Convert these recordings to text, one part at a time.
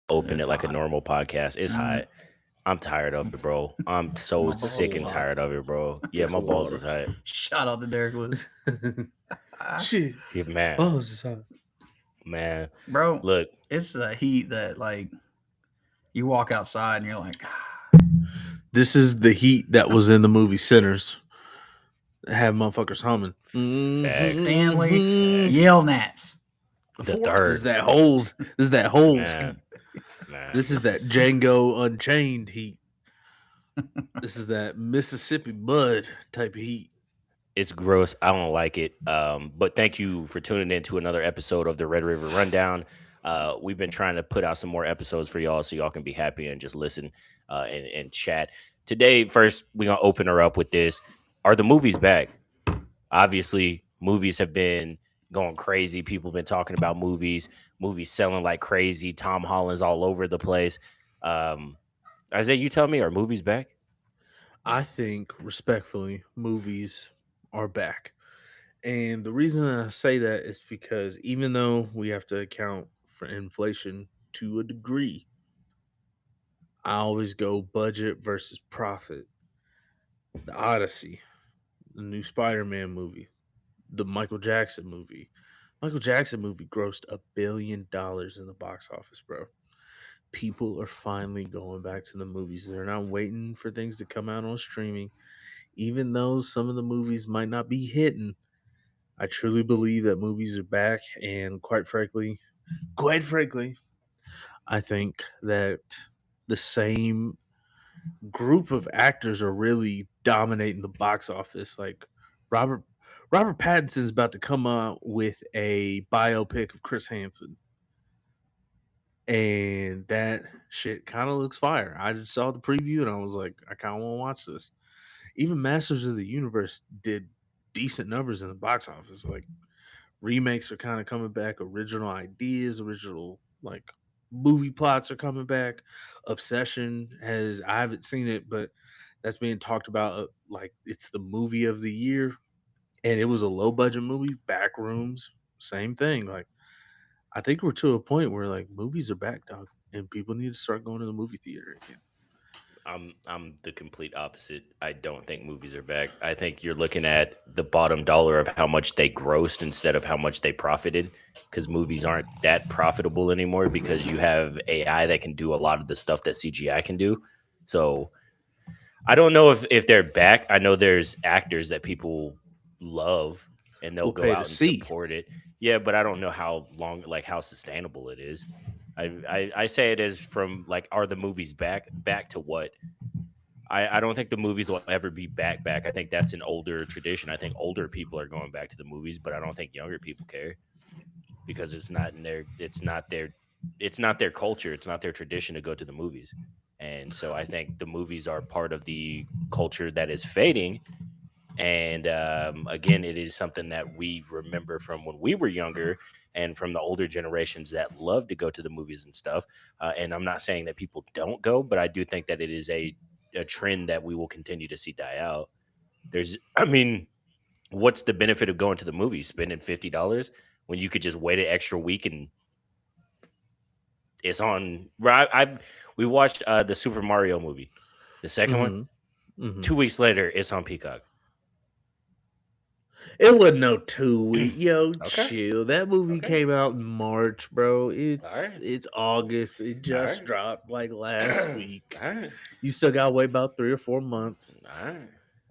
open it It's like a hot. normal podcast. It's Mm, hot. I'm tired of it, bro. I'm so my balls sick is and hot. tired of it, bro. Yeah, Get my some balls water. is hot. Shout out to Derek Lewis. Shit. Yeah, man, Oh, this is hot. man. Bro, Look, it's the heat that like you walk outside and you're like, This is the heat that was in the movie Sinners. Have motherfuckers humming. facts, Stanley facts. Yell Nats. The The fourth. This is third, that holes. This is that holes man, heat. man. This is This that is Django Unchained heat. This is that Mississippi Mud type of heat. it's gross. I don't like it. But thank you for tuning in to another episode of the Red River Rundown. We've been trying to put out some more episodes for y'all so y'all can be happy and just listen and chat. Today, first, we're going to open her up with this. Are the movies back? Obviously, movies have been going crazy. People have been talking about movies selling like crazy. Tom Holland's all over the place. Um, Isaiah, you tell me, are movies back? I think, respectfully, movies are back. And the reason I say that is because even though we have to account for inflation to a degree, I always go budget versus profit. The Odyssey, the new Spider Man movie, the Michael Jackson movie. Michael Jackson movie grossed $1 billion in the box office, bro. People are finally going back to the movies. They're not waiting for things to come out on streaming. Even though some of the movies might not be hitting, I truly believe that movies are back. And quite frankly, I think that the same group of actors are really dominating the box office. Like Robert Robert Pattinson's about to come out with a biopic of Chris Hansen, and that shit kind of looks fire. I just saw the preview and I was like, I kind of want to watch this. Even Masters of the Universe did decent numbers in the box office. Like remakes are kind of coming back, original ideas, original like movie plots are coming back. Obsession has I haven't seen it, but that's being talked about like it's the movie of the year, and it was a low budget movie. Backrooms, same thing. Like I think we're to a point where like movies are back, dog, and people need to start going to the movie theater again. I'm the complete opposite. I don't think movies are back. I think you're looking at the bottom dollar of how much they grossed instead of how much they profited, because movies aren't that profitable anymore because you have AI that can do a lot of the stuff that CGI can do. So I don't know if they're back. I know there's actors that people love and they'll We'll go pay to out and see. support it. Yeah, but I don't know how long, like how sustainable it is. I say it as from like, are the movies back? Back to what? I don't think the movies will ever be back. I think that's an older tradition. I think older people are going back to the movies, but I don't think younger people care because it's not their culture. It's not their tradition to go to the movies. And so I think the movies are part of the culture that is fading. And again, it is something that we remember from when we were younger and from the older generations that love to go to the movies and stuff. And I'm not saying that people don't go, but I do think that it is a trend that we will continue to see die out. I mean, what's the benefit of going to the movies, spending $50 when you could just wait an extra week and it's on? We watched the Super Mario movie, the second one. Hmm. Hmm. 2 weeks later, it's on Peacock. It wasn't no 2 week. Yo, Okay, chill. That movie okay, came out in March, bro. all It's right, it's August. It all just right, dropped like last week. all right, You still gotta wait about 3 or 4 months. all right.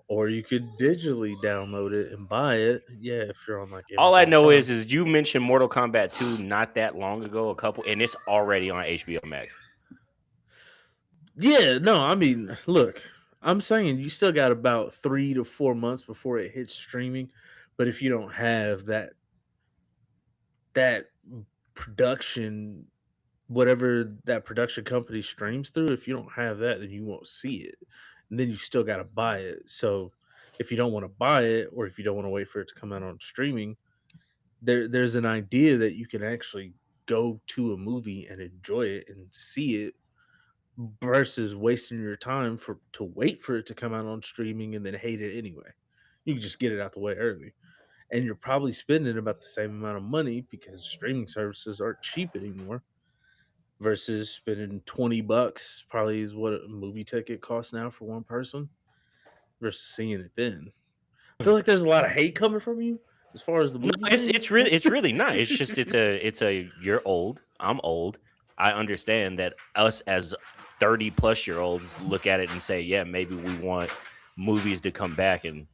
Or you could digitally download it and buy it. Yeah, if you're on like All I Amazon know Prime. is you mentioned Mortal Kombat 2 not that long ago, and it's already on HBO Max. Yeah, no, I mean, look, I'm saying you still got about 3 to 4 months before it hits streaming. But if you don't have that production, whatever that production company streams through, if you don't have that, then you won't see it. And then you still got to buy it. So if you don't want to buy it, or if you don't want to wait for it to come out on streaming, there's an idea that you can actually go to a movie and enjoy it and see it versus wasting your time for to wait for it to come out on streaming and then hate it anyway. You can just get it out the way early. And you're probably spending about the same amount of money because streaming services aren't cheap anymore versus spending $20 probably is what a movie ticket costs now for one person versus seeing it then. I feel like there's a lot of hate coming from you as far as the No, movie it's thing. it's really not. It's just it's a you're old. I'm old. I understand that us as 30 plus year olds look at it and say, yeah, maybe we want movies to come back. And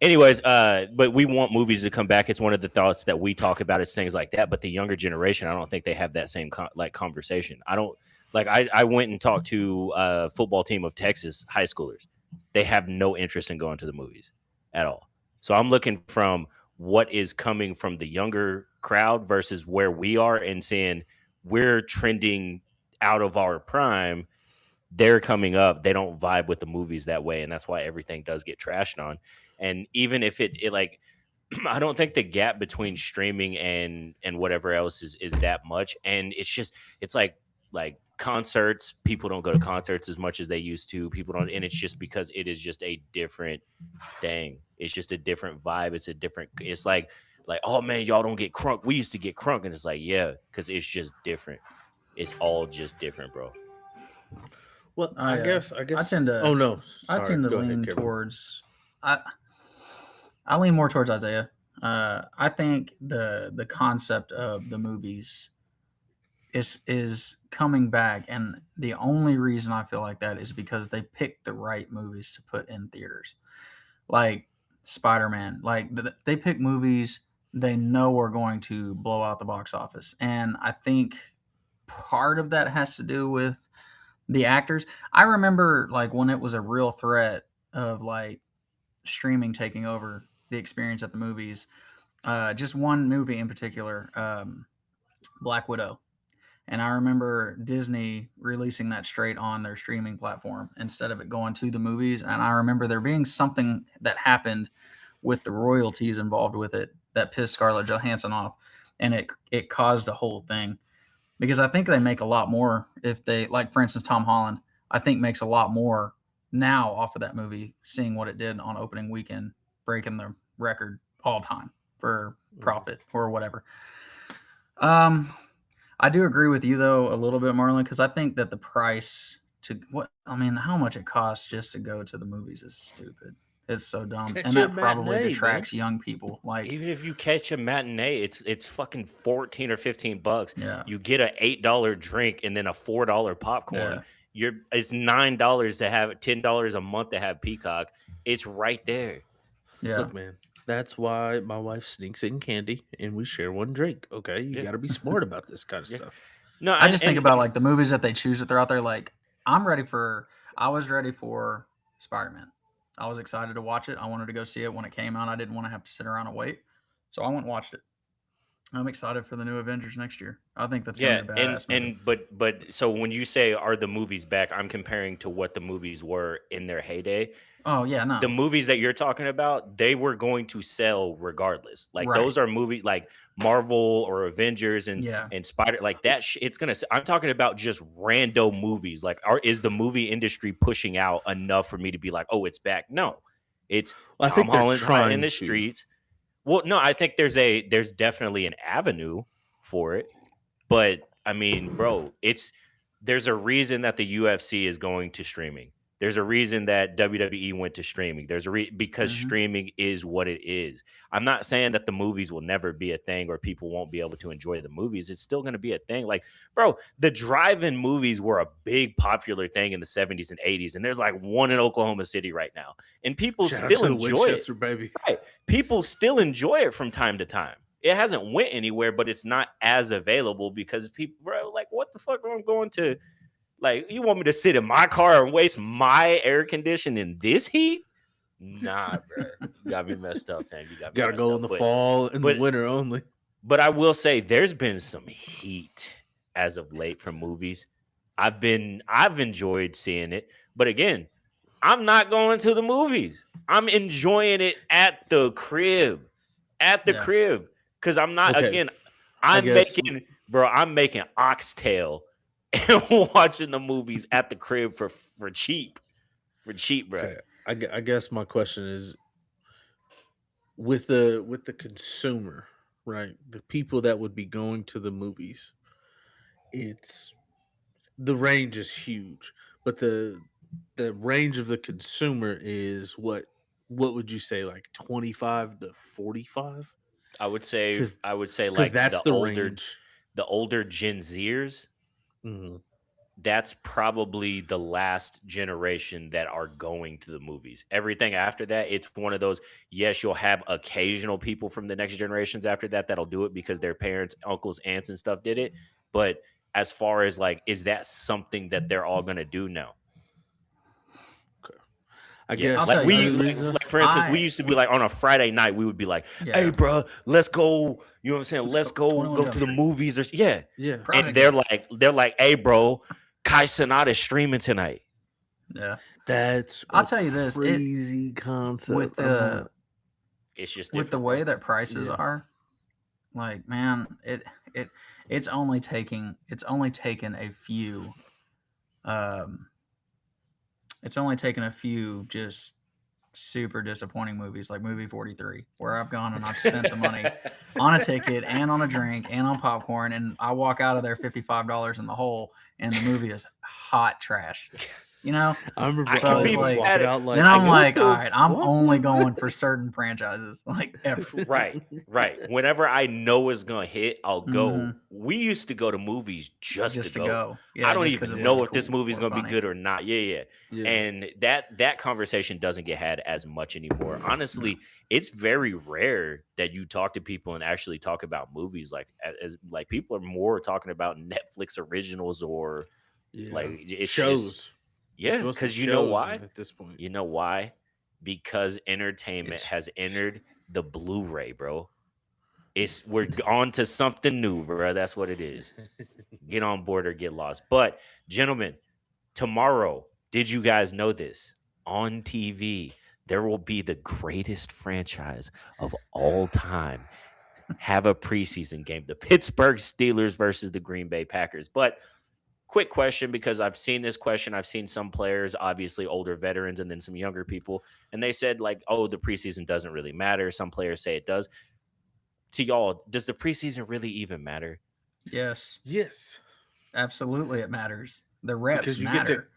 anyways, but we want movies to come back. It's one of the thoughts that we talk about. It's things like that. But the younger generation, I don't think they have that same conversation. I don't like. I went and talked to a football team of Texas high schoolers. They have no interest in going to the movies at all. So I'm looking from what is coming from the younger crowd versus where we are and saying we're trending out of our prime. They're coming up. They don't vibe with the movies that way, and that's why everything does get trashed on. And even if it like, I don't think the gap between streaming and whatever else is that much. And it's like concerts. People don't go to concerts as much as they used to. People don't, and it's just because it is just a different thing. It's just a different vibe. It's a different. It's like oh man, y'all don't get crunk. We used to get crunk, and it's like yeah, because it's just different. It's all just different, bro. Well, I I I guess. tend Oh to no, I sorry. tend to Go ahead, lean Kevin. towards I I lean more towards Isaiah. I think the concept of the movies is coming back, and the only reason I feel like that is because they picked the right movies to put in theaters, like Spider-Man. Like they pick movies they know are going to blow out the box office, and I think part of that has to do with the actors. I remember like when it was a real threat of like streaming taking over the experience at the movies. Just one movie in particular, Black Widow. And I remember Disney releasing that straight on their streaming platform instead of it going to the movies. And I remember there being something that happened with the royalties involved with it that pissed Scarlett Johansson off, and it caused a whole thing. Because I think they make a lot more if they, like for instance Tom Holland, I think makes a lot more now off of that movie, seeing what it did on opening weekend, breaking the record all time for profit or whatever. Um, I do agree with you though a little bit, Marlon, because I think that the price to what I mean, how much it costs just to go to the movies is stupid. It's so dumb, Catch and you a that probably matinee, man. detracts young people. Like, Even if you catch a matinee, it's fucking 14 or 15 bucks. yeah, You get a $8 drink and then a $4 popcorn. yeah, It's $9 to have $10 a month to have Peacock. It's right there. yeah. Look, man, that's why my wife sneaks in candy and we share one drink. Okay, you Yeah, got to be smart about this kind of yeah. stuff. No, I and just think and about base, like the movies that they choose to throw out there. Like, I'm ready for. I was ready for Spider Man. I was excited to watch it. I wanted to go see it when it came out. I didn't want to have to sit around and wait, so I went and watched it. I'm excited for the new Avengers next year. I think that's going yeah, to be a and badass movie. and but so when you say are the movies back, I'm comparing to what the movies were in their heyday. Oh yeah, The no, movies that you're talking about, they were going to sell regardless. Like right? those are movies like Marvel or Avengers Yeah, and Spider like that. It's gonna. I'm talking about just rando movies. Like, is the movie industry pushing out enough for me to be like, oh, it's back? No, it's Well, I Tom think they're Holland's hot in trying the to. streets. Well, no, I think there's definitely an avenue for it, but I mean, bro, there's a reason that the UFC is going to streaming. There's a reason that WWE went to streaming. Because hmm streaming is what it is. I'm not saying that the movies will never be a thing or people won't be able to enjoy the movies. It's still going to be a thing. Like, bro, the drive-in movies were a big popular thing in the 70s and 80s, and there's like one in Oklahoma City right now, and people Shout out still to the enjoy it. Winchester, baby. Right. People still enjoy it from time to time. It hasn't went anywhere, but it's not as available because people, bro, like, what the fuck am I going to, like, you want me to sit in my car and waste my air conditioning in this heat? Nah, bro. You got me messed up, fam. You got me Got to messed go in up. the fall and the But winter only. but I will say there's been some heat as of late from movies. I've enjoyed seeing it. But again, I'm not going to the movies. I'm enjoying it at the crib. At the yeah, crib. Cause I'm not Okay, again, I I'm guess. making bro, I'm making oxtail and watching the movies at the crib for cheap. For cheap, bro. Okay, I guess my question is with the consumer, right? The people that would be going to the movies. it's the range is huge, but the range of the consumer is what would you say, like 25 to 45? Because I would say like that's the range. the older Gen Zers, Mhm. that's probably the last generation that are going to the movies. Everything after that, it's one of those, yes, you'll have occasional people from the next generations after that that'll do it because their parents, uncles, aunts, and stuff did it. But as far as like, is that something that they're all gonna do now? Okay. I Yeah, I'll guess tell like you the this. reason. like for instance, we I used to be like on a Friday night, we would be like, "Hey, Yeah. bro, let's go." You know what I'm saying? Let's Let's go. go 21 to Jump the Street. movies, or yeah. Yeah. Project And they're X. like, "Hey, bro, Kai Cenat is streaming tonight." Yeah. That's I'll a tell you this. crazy With concept. I'm the not. It's just with the different, way bro. that prices Yeah. are, like, man, it it's only taken a few um it's only taken a few just super disappointing movies like movie 43 where I've gone and I've spent the money on a ticket and on a drink and on popcorn, and I walk out of there $55 in the hole, and the movie is hot trash. You know? I remember I So can I it's be was like, walking mad at out like, then I'm what like, the all right, I'm fuck only was going for this? certain franchises, like ever. right. Whenever I know it's gonna hit, I'll go. Mhm. We used to go to movies just Just to to go. go. I Yeah, don't just because even it know looked if this cool movie's or gonna be funny. good or not. Yeah. Yeah. And that conversation doesn't get had as much anymore. No. Honestly, it's very rare that you talk to people and actually talk about movies. Like as like people are more talking about Netflix originals or Yeah. like it's just Shows. It's yeah. mostly Because you know shows why? at this point. You know why? Because entertainment It's has entered the Blu-ray, bro. We're on to something new, bro. That's what it is. Get on board or get lost. But gentlemen, tomorrow, did you guys know this? On TV, there will be the greatest franchise of all time have a preseason game. The Pittsburgh Steelers versus the Green Bay Packers. But quick question, because I've seen this question. I've seen some players, obviously older veterans, and then some younger people, and they said like, "Oh, the preseason doesn't really matter." Some players say it does. To y'all, does the preseason really even matter? yes, Yes. absolutely, it matters. The reps Because you get to matter.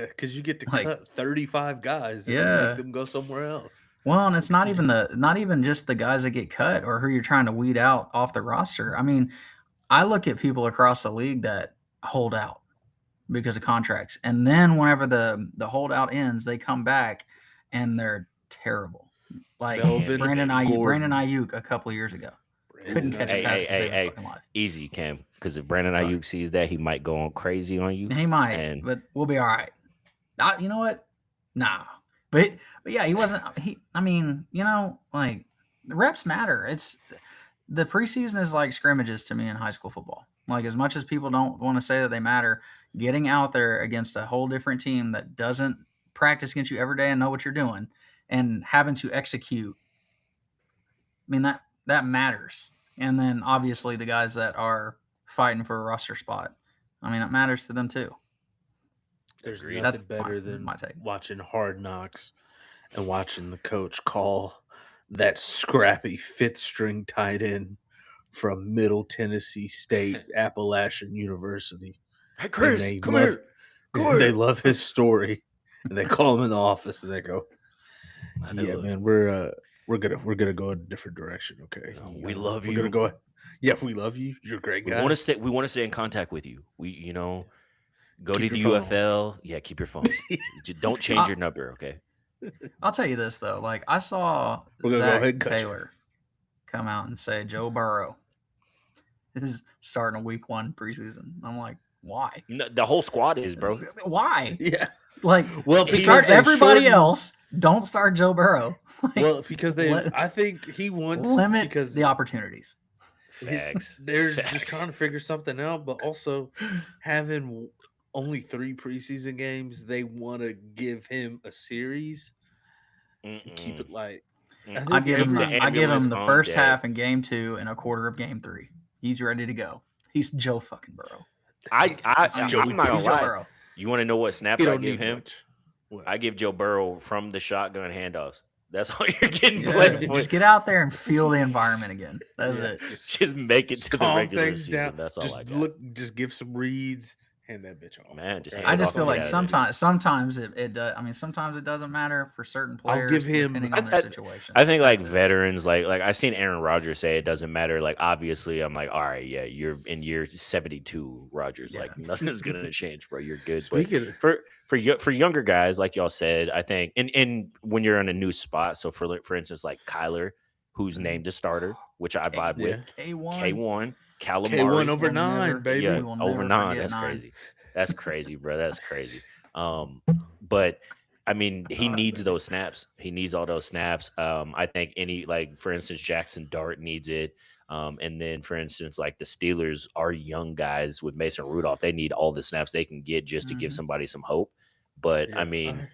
because you get to Like, cut 35 guys and make yeah. them go somewhere else. Well, and it's not even just the guys that get cut or who you're trying to weed out off the roster. I mean, I look at people across the league that hold out because of contracts, and then whenever the holdout ends, they come back and they're terrible. Like Cam, Melvin Brandon Gordon. Ayuk a couple of years ago couldn't catch a hey, pass hey, to save his hey, fucking life. easy, Cam. Because if Brandon Sorry. Ayuk sees that, he might go on crazy on you. He might, And but we'll be all right. You know what? Nah. But yeah, he wasn't. I mean, like the reps matter. It's the preseason is like scrimmages to me in high school football. Like as much as people don't want to say that they matter, getting out there against a whole different team that doesn't practice against you every day and know what you're doing, and having to execute. I mean that matters. And then obviously the guys that are fighting for a roster spot. I mean, it matters to them too. There's Agreed. nothing That's better than my take. watching Hard Knocks and watching the coach call that scrappy fifth string tight end from Middle Tennessee State Appalachian University. hey, And Chris, they come love here. Come they here. love his story. And they call him in the office and they go, Hey, "Yeah, look, man, we're gonna go in a different direction, okay? we love We're gonna you. go. Yeah, we love you. You're a great We guy. want to stay. We want to stay in contact with you. Go Keep to the your phone on." UFL. Yeah, keep your phone. Don't change your number, okay? I'll tell you this though, like I saw We're gonna go ahead Zach and cut you. Taylor come out and say Joe Burrow is starting a week 1 preseason. I'm like, why? No, the whole squad is, bro. Why? Yeah. Like, Well, because start they everybody shortened- else. Don't start Joe Burrow. Like, Well, because let- I think he wants limit because the opportunities. Facts. they're just Facts. trying to figure something out, but also having only 3 preseason games, they want to give him a series and keep Mm-mm. it light. Mm-mm. I I give him every- the, I give ambulance him the on first deck. half in game 2 and a quarter of game 3. He's ready to go. He's Joe fucking Burrow. I'm not Joey gonna He's Joe lie. Burrow. You want to know what snaps He I don't give need him? much. What? I give Joe Burrow from the shotgun handoffs. That's all you're getting Yeah, played for. just get out there and feel the environment again. That's Yeah, it. Just make it just to the calm regular things season. down. That's all Just I got. just give some reads, hand that bitch off. Man, just okay? hand I it just off feel and get like out of there. sometimes it does. I mean, sometimes it doesn't matter for certain I'll give players him- depending I- on their I- situation. I think like That's it. veterans, like I seen Aaron Rodgers say it doesn't matter. Like obviously, I'm like, all right, yeah, you're in year 72, Rodgers. Like Yeah. nothing's gonna change, bro. You're good. Speaking of- But for younger guys, like y'all said, I think, and when you're in a new spot, so for instance, like Kyler, who's named a starter, which I vibe with, K1. K1, Calamari, K1 over We'll 9, never- baby. yeah, We will over never 9. forget That's 9. crazy. That's crazy, bro. That's crazy. But I mean, he All right, needs baby. those snaps. He needs all those snaps. I think like for instance, Jackson Dart needs it. And then for instance, like the Steelers are young guys with Mason Rudolph. They need all the snaps they can get just to give Mhm. somebody some hope. But I Yeah, mean,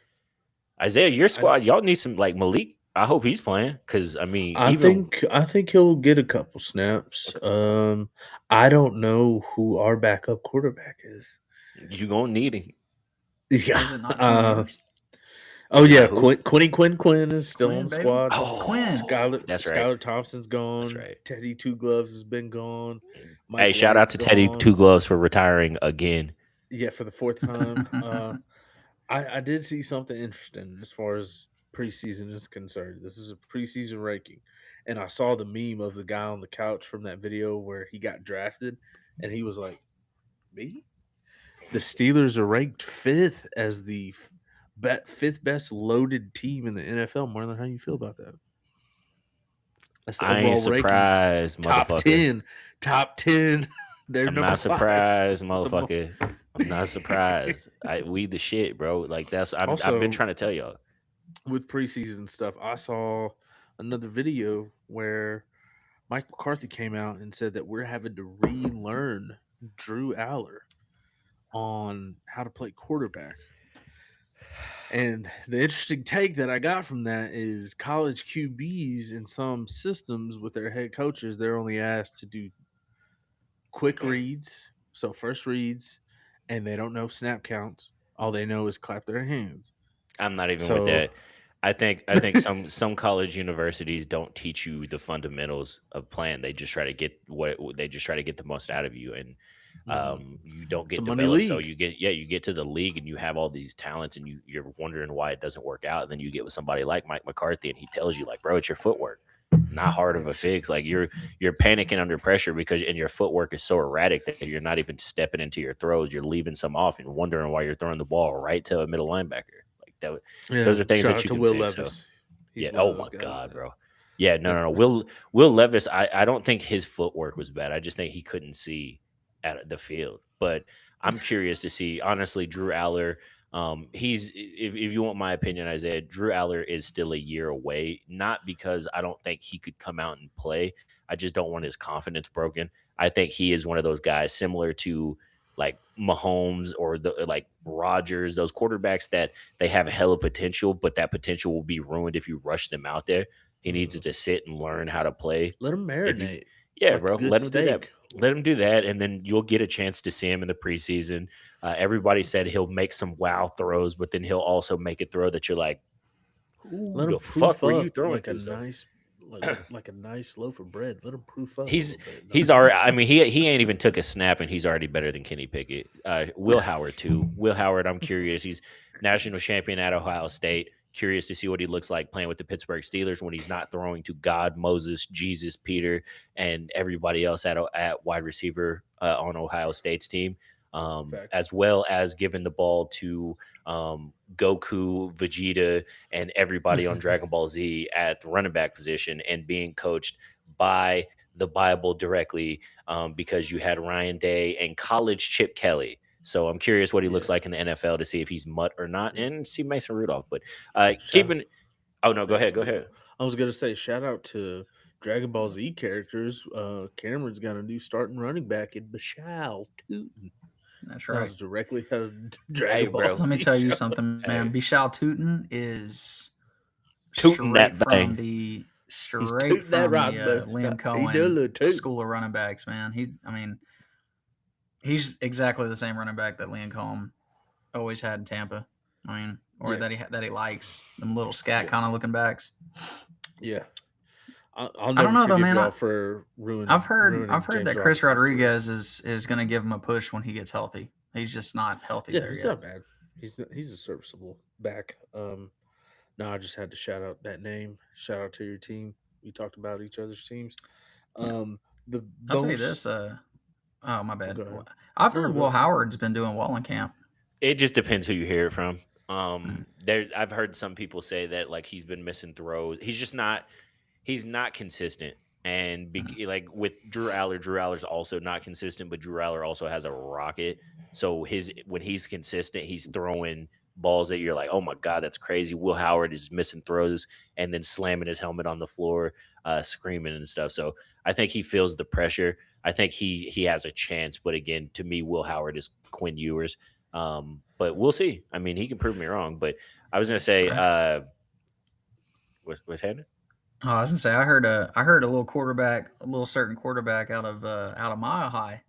Isaiah, your squad, y'all need some like Malik. I hope he's playing because I mean, I even think he'll get a couple snaps. I don't know who our backup quarterback is. you gonna need him. Yeah. Is it not Quinn Ewers? Oh Is it yeah, not who? Quinn is still Quinn, on the baby. squad. Oh, Quinn. That's right. Skylar Thompson's gone. That's right. Teddy Two Gloves has been gone. Hey, Mike shout out Wade's to Teddy gone. Two Gloves for retiring again. Yeah, for the 4th time. I did see something interesting as far as preseason is concerned. This is a preseason ranking. And I saw the meme of the guy on the couch from that video where he got drafted and he was like, me? The Steelers are ranked 5th as the 5th best loaded team in the NFL. Marlon, how you feel about that? That's the I overall ain't rankings. surprised, Top motherfucker. 10. They're I'm number not 5. surprised, The mo- motherfucker. I'm not surprised. We the shit, bro. Like that's I've Also- been trying to tell y'all. With preseason stuff, I saw another video where Mike McCarthy came out and said that we're having to relearn Drew Aller on how to play quarterback. And the interesting take that I got from that is college QBs in some systems with their head coaches, they're only asked to do quick reads, so first reads, and they don't know snap counts. All they know is clap their hands. I'm not even So- with that. I think some college universities don't teach you the fundamentals of playing. They just try to get the most out of you, and you don't get It's a money developed. So league. you get to the league and you have all these talents, and you're wondering why it doesn't work out. And then you get with somebody like Mike McCarthy, and he tells you like, bro, it's your footwork, not hard of a fix. Like you're panicking under pressure because and your footwork is so erratic that you're not even stepping into your throws. You're leaving some off and wondering why you're throwing the ball right to a middle linebacker. Like that. Yeah, Those are things shout that out you to can Will fix, so- Levis. He's Yeah. one Oh of those my guys god, that- bro. Yeah. No. Will Levis. I don't think his footwork was bad. I just think he couldn't see at the field. But I'm curious to see. Honestly, Drew Aller. He's if you want my opinion, Isaiah, Drew Aller is still a year away. Not because I don't think he could come out and play. I just don't want his confidence broken. I think he is one of those guys similar to like Mahomes or like Rodgers, those quarterbacks that they have a hell of potential, but that potential will be ruined if you rush them out there. He needs to sit and learn how to play. Let him marinate. Yeah, like a bro. good Let him do that. steak. Let him do that, and then you'll get a chance to see him in the preseason. Everybody said he'll make some wow throws, but then he'll also make a throw that you're like, who Let him the fuck proof were up you throwing like to? a So nice, like a nice loaf of bread. Let him proof up. He's a little bit. he's already. I mean, he ain't even took a snap, and he's already better than Kenny Pickett. Will Howard too. Will Howard, I'm curious. He's national champion at Ohio State. Curious to see what he looks like playing with the Pittsburgh Steelers when he's not throwing to God, Moses, Jesus, Peter, and everybody else at wide receiver on Ohio State's team, as well as giving the ball to Goku, Vegeta, and everybody on Dragon Ball Z at the running back position, and being coached by the Bible directly because you had Ryan Day and college Chip Kelly. So I'm curious what he looks like in the NFL to see if he's mutt or not, and see Mason Rudolph. But keeping, oh no, go ahead. I was gonna say shout out to Dragon Ball Z characters. Cameron's got a new starting running back in Bashal Tootin. That's right. Sounds directly out of Dragon Ball bro. Z. Let me tell you show. something, man. Bishal Tootin is Tootin' that straight thing. from the tootin' that rock, bro. Liam He do a Cohen little toot. school of running backs, man. He's exactly the same running back that Liam Cohen always had in Tampa. I mean, or Yeah. that he likes. Them little scat Yeah. kind of looking backs. Yeah. I'll I never don't know though, forgive man. y'all for I've ruining heard James that Chris Robinson's career. Rodriguez is going to give him a push when he gets healthy. He's just not healthy Yeah, there he's yet. not bad. He's a serviceable back. No, I just had to shout out that name. Shout out to your team. We talked about each other's teams. Yeah. The I'll tell you most. this. Oh my bad. Go ahead. I've No, heard go Will ahead. Howard's been doing well in camp. It just depends who you hear it from. Mm. I've heard some people say that like he's been missing throws. He's not consistent. And like with Drew Aller's also not consistent, but Drew Aller also has a rocket. So when he's consistent, he's throwing balls that you're like, oh my god, that's crazy. Will Howard is missing throws and then slamming his helmet on the floor, screaming and stuff. So I think he feels the pressure. I think he has a chance. But again, to me, Will Howard is Quinn Ewers. But we'll see. I mean, he can prove me wrong. But I was gonna say, Right. what's happening? Oh, I was gonna say I heard a little certain quarterback out of Mile High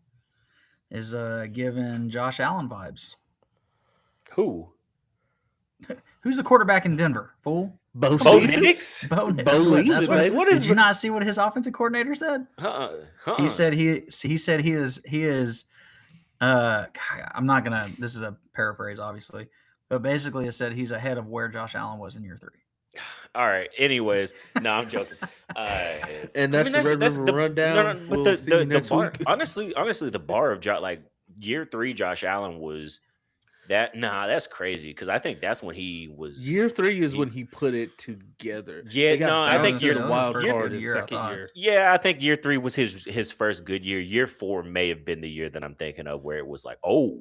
is giving Josh Allen vibes. Who? Who's the quarterback in Denver? Fool. Bo Bo Nix? Nix? Bo. Bo That's Nix, what. baby. What is Did you not see what his offensive coordinator said? He said he is. I'm not gonna. This is a paraphrase, obviously, but basically it said he's ahead of where Josh Allen was in year 3. All right. Anyways, no, I'm joking. And that's the Red River Rundown. But We'll see you next bar, week. honestly, the bar of like year 3, Josh Allen was that. Nah, that's crazy because I think that's when he was Year 3 is when he put it together. Yeah, They got no, I think bounced to year the wild first card good his year, I second thought. year. Yeah, I think year 3 was his first good year. Year 4 may have been the year that I'm thinking of where it was like, oh,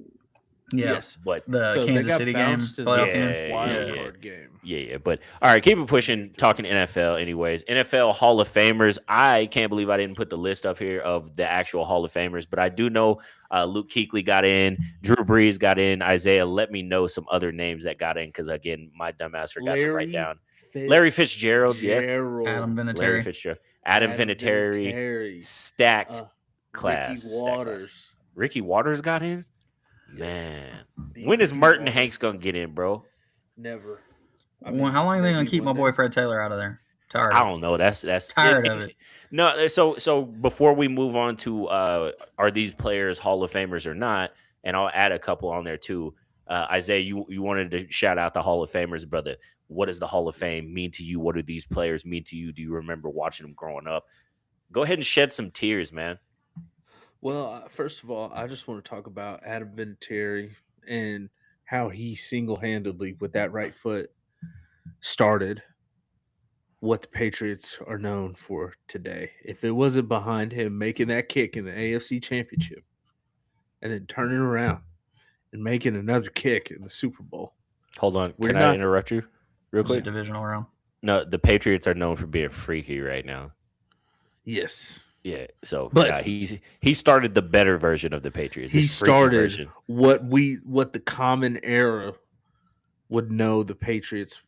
Yeah, Yes. but the So they Kansas got City game, bounced in playoff the game. wild Yeah. card game. Yeah. But all right, keep it pushing. Talking NFL, anyways. NFL Hall of Famers. I can't believe I didn't put the list up here of the actual Hall of Famers, but I do know Luke Kuechly got in, Drew Brees got in, Isaiah. Let me know some other names that got in because again, my dumbass forgot to write down. Larry Fitzgerald, yeah. Adam Larry Vinatieri. Fitzgerald, Adam Vinatieri, stacked class. Ricky stacked class. Waters. Ricky Waters got in. Yes. Man, The when is Ricky Merton Waters. Hanks gonna get in, bro? Never. Well, how long are they gonna maybe keep my one boy day. Fred Taylor out of there? Tired. I of it. don't know. That's Tired of it. No, so before we move on to are these players Hall of Famers or not, and I'll add a couple on there too. Isaiah, you wanted to shout out the Hall of Famers, brother. What does the Hall of Fame mean to you? What do these players mean to you? Do you remember watching them growing up? Go ahead and shed some tears, man. Well, first of all, I just want to talk about Adam Vinatieri and how he single-handedly, with that right foot, started what the Patriots are known for today. If it wasn't behind him making that kick in the AFC Championship and then turning around and making another kick in the Super Bowl, Hold on, We're can I not- interrupt you real Was it quick? divisional round? No, the Patriots are known for being freaky right now. yes, Yeah, so But- yeah, he started the better version of the Patriots. he this freaky started version. what the common era would know the Patriots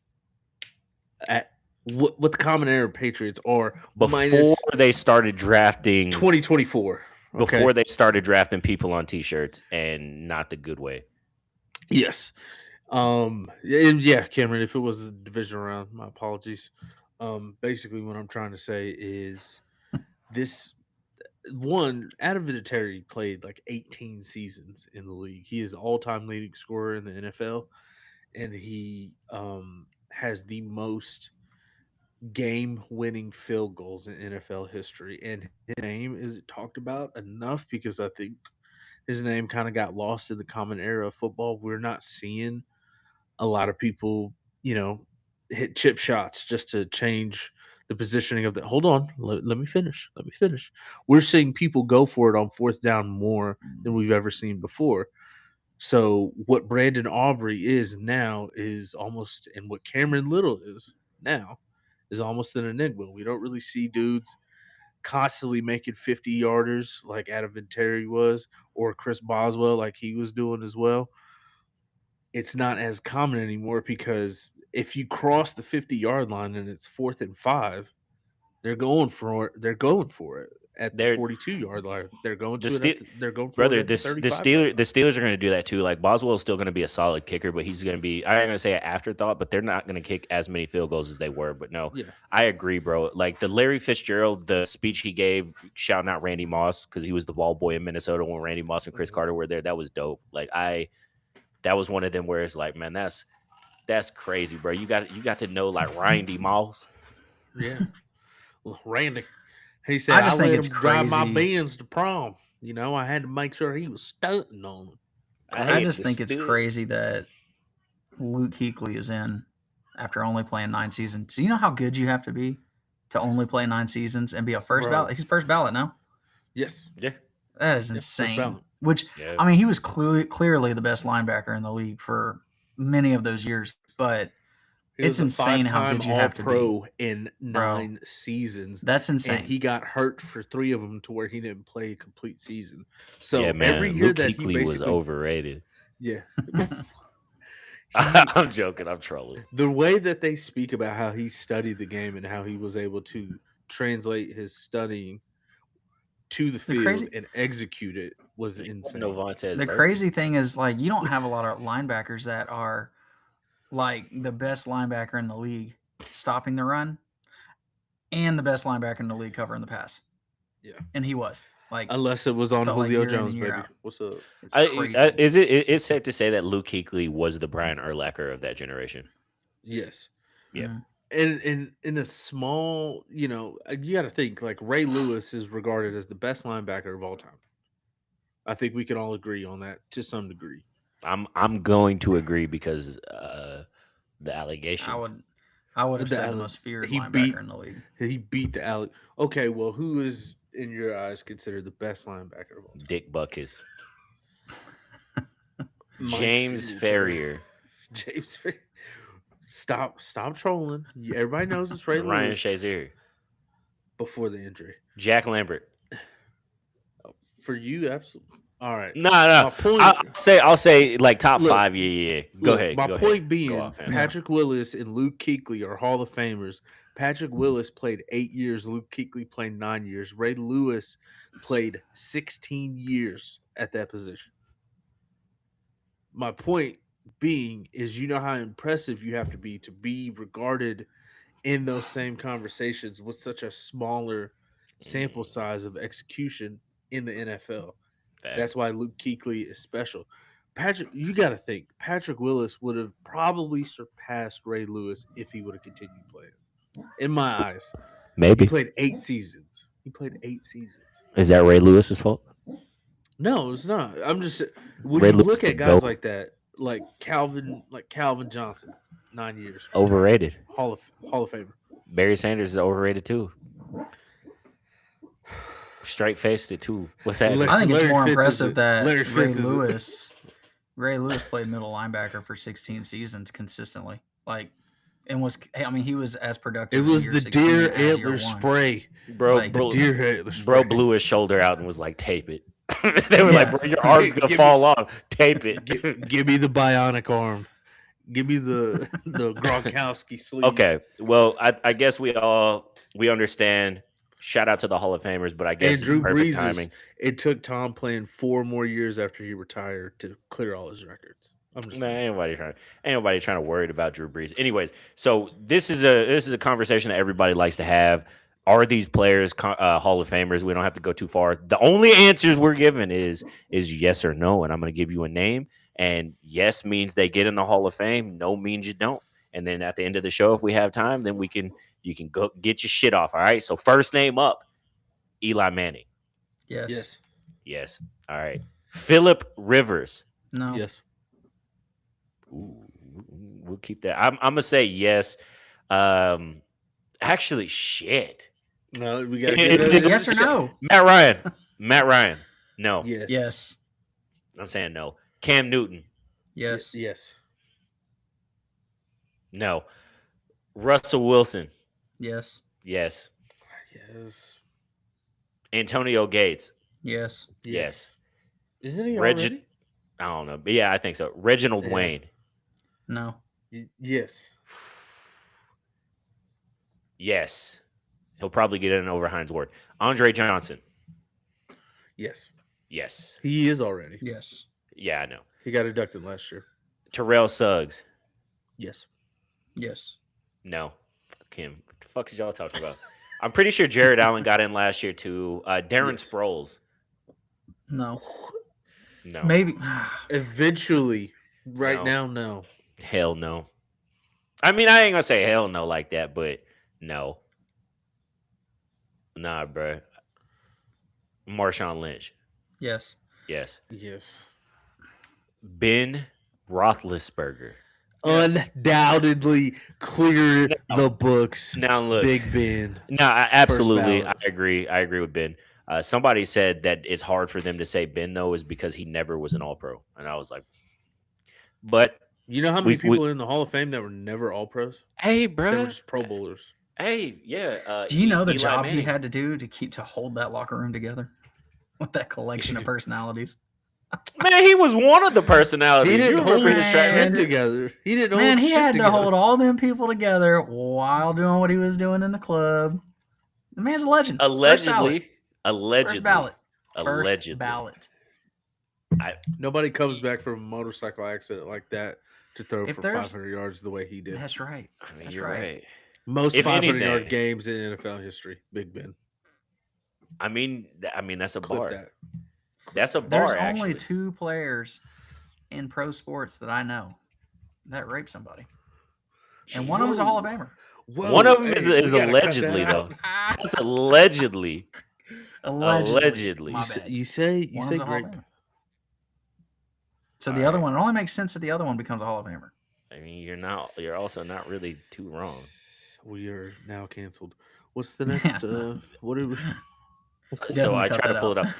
at what the common era Patriots are Before minus they started drafting 2024. Okay? before they started drafting people on t-shirts and not the good way. Yes. Yeah, Cameron, if it was a division round, my apologies. Basically what I'm trying to say is this one, Adam Vinatieri played like 18 seasons in the league. He is the all-time leading scorer in the NFL, and he has the most game-winning field goals in NFL history. And his name isn't talked about enough because I think his name kind of got lost in the common era of football. We're not seeing a lot of people, hit chip shots just to change the positioning of the. Hold on, let me finish. Let me finish. We're seeing people go for it on fourth down more than we've ever seen before. So what Brandon Aubrey is now is almost, and what Cameron Little is now, is almost an enigma. We don't really see dudes constantly making 50 yarders like Adam Vinatieri was, or Chris Boswell like he was doing as well. It's not as common anymore because if you cross the 50-yard line and it's 4th and 5, they're going for it. They're going for it. at the They're 42-yard line. They're going the to it. Ste- They're going for brother. it at The the 35. The Steelers are going to do that too. Like Boswell's still going to be a solid kicker, but he's going to be. I'm going to say an afterthought, but they're not going to kick as many field goals as they were. But no, Yeah, I agree, bro. Like the Larry Fitzgerald, the speech he gave, shouting out Randy Moss because he was the ball boy in Minnesota when Randy Moss and Chris Carter were there. That was dope. Like that was one of them where it's like, man, that's crazy, bro. You got to know like Randy Moss. yeah. Well, Randy, he said, I I just think let it's him drive my crazy. Benz to prom. You know, I had to make sure he was stunting on him. I hate just the think it's Steelers. crazy that Luke Kuechly is in after only playing 9 seasons. Do you know how good you have to be to only play 9 seasons and be a first Bro. ballot? He's first ballot now. Yes. Yeah, That is Yeah, first insane. ballot. Which yeah. I mean, he was clearly the best linebacker in the league for many of those years. But He it's was a insane how five-time good you have to be. All-Pro in Bro. 9 seasons. That's And insane. he got hurt for 3 of them to where he didn't play a complete season. So yeah, man. every year Luke that he Kuechly was basically, overrated. yeah, I'm joking. I'm trolling. the way that they speak about how he studied the game and how he was able to translate his studying to the field crazy- and execute it was insane. No Vontaze The Burfict. crazy thing is, like, you don't have a lot of linebackers that are like the best linebacker in the league stopping the run and the best linebacker in the league covering the pass. Yeah. And he was. Like, Unless it was on Felt like Julio year in Jones, and year baby. out. What's up? it's crazy. Is it's safe to say that Luke Kuechly was the Brian Urlacher of that generation? Yes. Yeah. Mm. And in a small, you got to think like Ray Lewis is regarded as the best linebacker of all time. I think we can all agree on that to some degree. I'm going to agree because the allegations. I would have The said the alle- most feared he linebacker beat- in the league. He beat the alley. Okay, well, who is in your eyes considered the best linebacker of all time? Dick Buckus. Mike James Singletary. Ferrier. James Ferrier. Stop trolling. Everybody knows it's Ray Ryan Lewis Shazier. before the injury. Jack Lambert. For you, absolutely. All right. No. My point. I'll say like top Look, 5. Yeah. Go Look, ahead. My go point ahead. being, Go off, fam. Patrick Willis and Luke Kuechly are Hall of Famers. Patrick Willis played 8 years. Luke Kuechly played 9 years. Ray Lewis played 16 years at that position. My point being is, you know how impressive you have to be regarded in those same conversations with such a smaller sample size of execution in the NFL. Facts. That's why Luke Kuechly is special. Patrick, you got to think Patrick Willis would have probably surpassed Ray Lewis if he would have continued playing. In my eyes, he Maybe. played 8 seasons. Is that Ray Lewis's fault? No, it's not. I'm just when Ray you Lewis look the at guys GOAT. like that, like Calvin Johnson, 9 years, Overrated. Hall of Famer. Barry Sanders is overrated too. Straight faced it too. What's that? Larry- I think it's Larry more Fitz is impressive it. that Larry Ray Fitz is it. Lewis played middle linebacker for 16 seasons consistently. Like, and he was as productive. It in was year the 16 deer as year antler one. spray. Bro, like, bro, Deer antler spray. bro blew his shoulder out and was like, tape it. They were like, Yeah. bro, your arm's gonna Give fall off. Tape it. Give me the bionic arm. Give me the Gronkowski sleeve. Okay. Well, I guess we understand. Shout out to the Hall of Famers, but I guess And Drew it's perfect Brees. timing. It took Tom playing 4 more years after he retired to clear all his records. I'm just Man, saying. ain't nobody trying to worry about Drew Brees. Anyways, so this is a conversation that everybody likes to have. Are these players Hall of Famers? We don't have to go too far. The only answers we're given is yes or no, and I'm going to give you a name. And yes means they get in the Hall of Fame. No means you don't. And then at the end of the show, if we have time, then you can go get your shit off. All right. So first name up, Eli Manning. Yes. Yes. All right. Phillip Rivers. No. Yes. Ooh, we'll keep that. I'm gonna say yes. Actually, shit. No, we got to It- get it- that. Yes or no? Matt Ryan. No. Yes. Yes. I'm saying no. Cam Newton. Yes. Yes. No. Russell Wilson. Yes. Yes. Yes. Antonio Gates. Yes. Yes. Isn't he Regi- already? I don't know. But yeah, I think so. Reginald Yeah. Wayne. No. Yes. Yes. He'll probably get in over Hines Ward. Andre Johnson. Yes, Yes. he is already. Yes. Yeah, I know. He got inducted last year. Terrell Suggs. Yes. Yes. No. Kim. What the fuck is y'all talking about? I'm pretty sure Jared Allen got in last year too. Darren Yes. Sproles. No. No. Maybe. Eventually, right No. now, no. Hell no. I mean, I ain't gonna say hell no like that, but no. Nah, bro. Marshawn Lynch. Yes. Yes. Yes. Ben Roethlisberger. Yes. Undoubtedly clear No. the books. Now look. Big Ben. No, absolutely. I ballot. agree. I agree with Ben. Somebody said that it's hard for them to say Ben though is because he never was an All Pro, and I was like, but You know how many people are in the Hall of Fame that were never All Pros? hey, They were bro, just Pro Bowlers. hey, yeah. Do you know the Eli job he Manning. had to do to hold that locker room together with that collection of personalities? Man, he was one of the personalities. He didn't You hold remember his his track Man. shit record? together. He didn't Man, hold he shit had together. to hold all them people together while doing what he was doing in the club. The man's a legend. Allegedly. First ballot. Allegedly. First ballot. Nobody comes back from a motorcycle accident like that to throw If for there's- 500 yards the way he did. That's right. I mean, That's you're right. right. Most If 500-yard anything- games in NFL history. Big Ben. I mean, that's a Clip bar. that. That's a There's bar. only Actually, 2 players in pro sports that I know that raped somebody. And one of them's a Hall of Famer. Whoa, one of them hey, is we gotta cut that allegedly out. though. That's allegedly. Allegedly. My You say bad. you say, you One of say them's a Hall of grape. Famer. So All the other right. one, it only makes sense that the other one becomes a Hall of Famer. I mean, you're also not really too wrong. We are now canceled. What's the Yeah, next? no. What are we? So Definitely I cut try to that pull it out. up.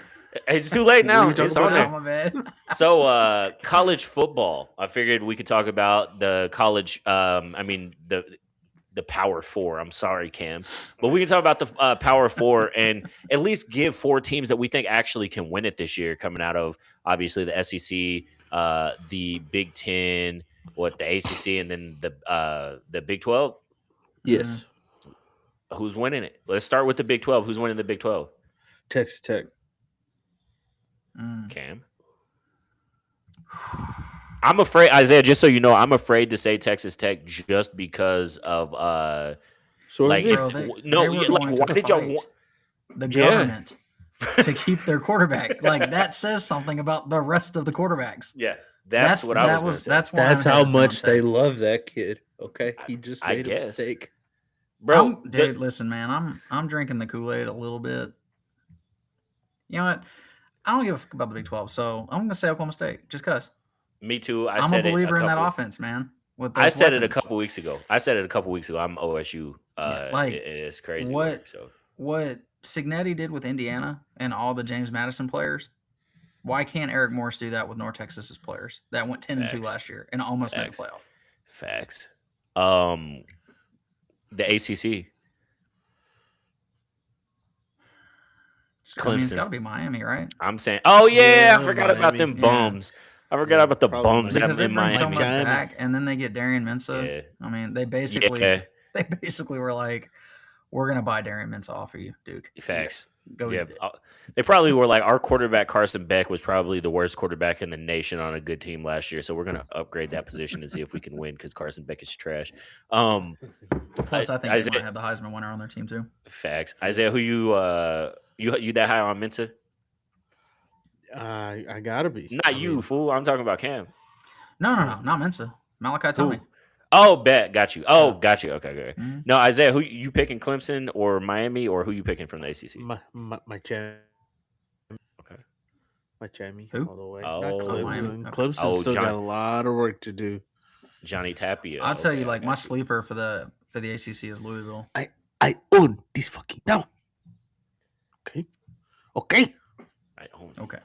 It's too late What are now. you talking It's on about there. Oh, my bad. So college football. I figured we could talk about the college. I mean the Power Four. I'm sorry, Cam, but we can talk about the Power Four and at least give 4 teams that we think actually can win it this year. Coming out of obviously the SEC, the Big Ten, the ACC, and then the Big 12. Yes, Who's winning it? Let's start with the Big 12. Who's winning the Big 12? Texas Tech. Cam. I'm afraid, Isaiah, just so you know, I'm afraid to say Texas Tech just because of So like Bro, they they no, were yeah, going like why to did y'all fight want the Yeah. government to keep their quarterback. Like that says something about the rest of the quarterbacks. Yeah, that's what I was going to say. That's why That's I'm how hesitant on much they Tech. love that kid. Okay, he just I made a guess. mistake. Bro, Dude, listen, man, I'm drinking the Kool-Aid a little bit. You know what? I don't give a fuck about the Big 12, so I'm gonna say Oklahoma State just because me too. I'm a said it believer in that couple- offense, man. With I those said it a weapons. couple weeks ago. I'm OSU. Yeah, like, It's crazy. what- work, so What Signetti did with Indiana and all the James Madison players, why can't Eric Morris do that with North Texas's players that went 10-2 Facts. last year and almost Facts. made the playoff? Facts. The ACC. I mean, it's Clemson. got to be Miami, right? I'm saying, oh yeah, I Yeah, forgot about Miami. them Yeah. bums. I forgot Yeah, about the probably bums Miami. that Because they in bring so Miami. much China. back, and then they get Darian Mensah. Yeah. I mean, they basically Yeah, they basically were like, "We're gonna buy Darian Mensah off of you, Duke. facts. Go Yeah, get it." they probably were like our quarterback Carson Beck was probably the worst quarterback in the nation on a good team last year. So we're gonna upgrade that position and see if we can win because Carson Beck is trash. Plus, I think Isaiah- they might have the Heisman winner on their team too. Facts. Isaiah, who you that high on Mensa? I gotta be. Not you, fool. I'm talking about Cam. No, not Mensah. Malachi Who? Tomei. Oh, bet. Got you. Oh, got you. Okay, good. Mhm. No, Isaiah, who you picking, Clemson or Miami, or who you picking from the ACC? My cham. Okay. My chammy. Who? All the way. Oh, Not Miami. Clemson. Okay. Clemson Oh, still John- got a lot of work to do. Johnny Tapia. I'll tell Okay, you, I like my got you. sleeper for the ACC is Louisville. I own this fucking town. Okay. Okay. I own it. Okay.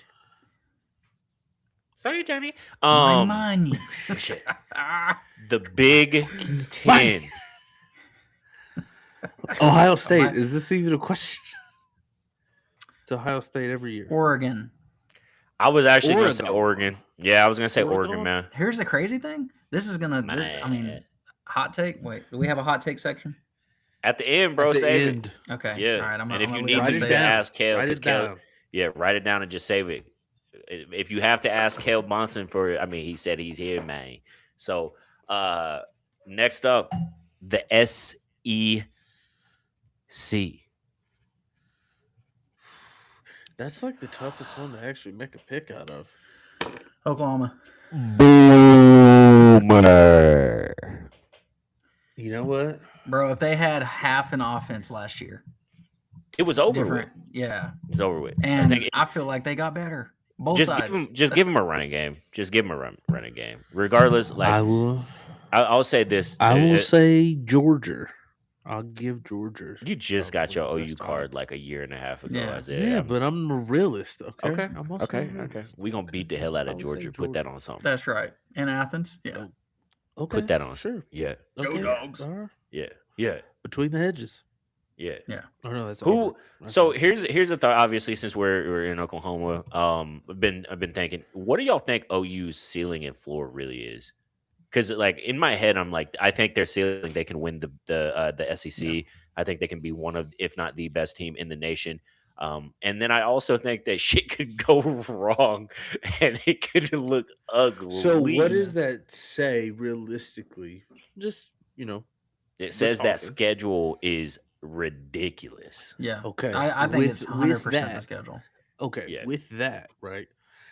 Sorry, Johnny. My money. shit. The Big Ten. Ohio State. My- Is this even a question? It's Ohio State every year. Oregon. I was actually going to say Oregon. Oregon. Yeah, I was going to say Oregon, Oregon? man. Here's the crazy thing. This is gonna. I mean, Man. hot take. Wait, do we have a hot take section? At the end, bro, At the save end. Okay. it. Yeah. All right. I'm and if gonna you leave need it to, Write you it can down. ask Kale Write because it down. Yeah, write it down and just save it. If you have to ask Caleb Monson for, I mean, he said he's here, man. So next up, the SEC. That's like the toughest one to actually make a pick out of. Oklahoma. Boomer. You know what? Bro, if they had half an offense last year, It was over different. with. Yeah. It's over with. And I think I feel like they got better. Both just sides. give him a running game. Just give him a running game. Regardless, like I will. I'll say this. I will say Georgia. I'll give Georgia. You just got your probably OU best card odds. like a year and a half ago, Yeah. Isaiah. Yeah, but I'm a realist. Okay. Okay. I'm also Okay. a Okay. realist. We're gonna beat the hell out I of would say Georgia. Put that on something. That's right. In Athens. Yeah. Okay. Put that on. Sure. Yeah. Go Okay. Dogs. All right. Yeah. Yeah. Between the hedges. Yeah. Oh no, that's Who? over. So Okay. here's a thought. Obviously, since we're in Oklahoma, I've been thinking, what do y'all think OU's ceiling and floor really is? Because like in my head, I'm like, I think their ceiling, they can win the SEC. Yeah. I think they can be one of, if not the best team in the nation. And then I also think that shit could go wrong and it could look ugly. So what does that say realistically? Just It says that talking. schedule is ridiculous. Yeah. okay. I think it's 100% the that, schedule. Okay, Yeah. with that, right?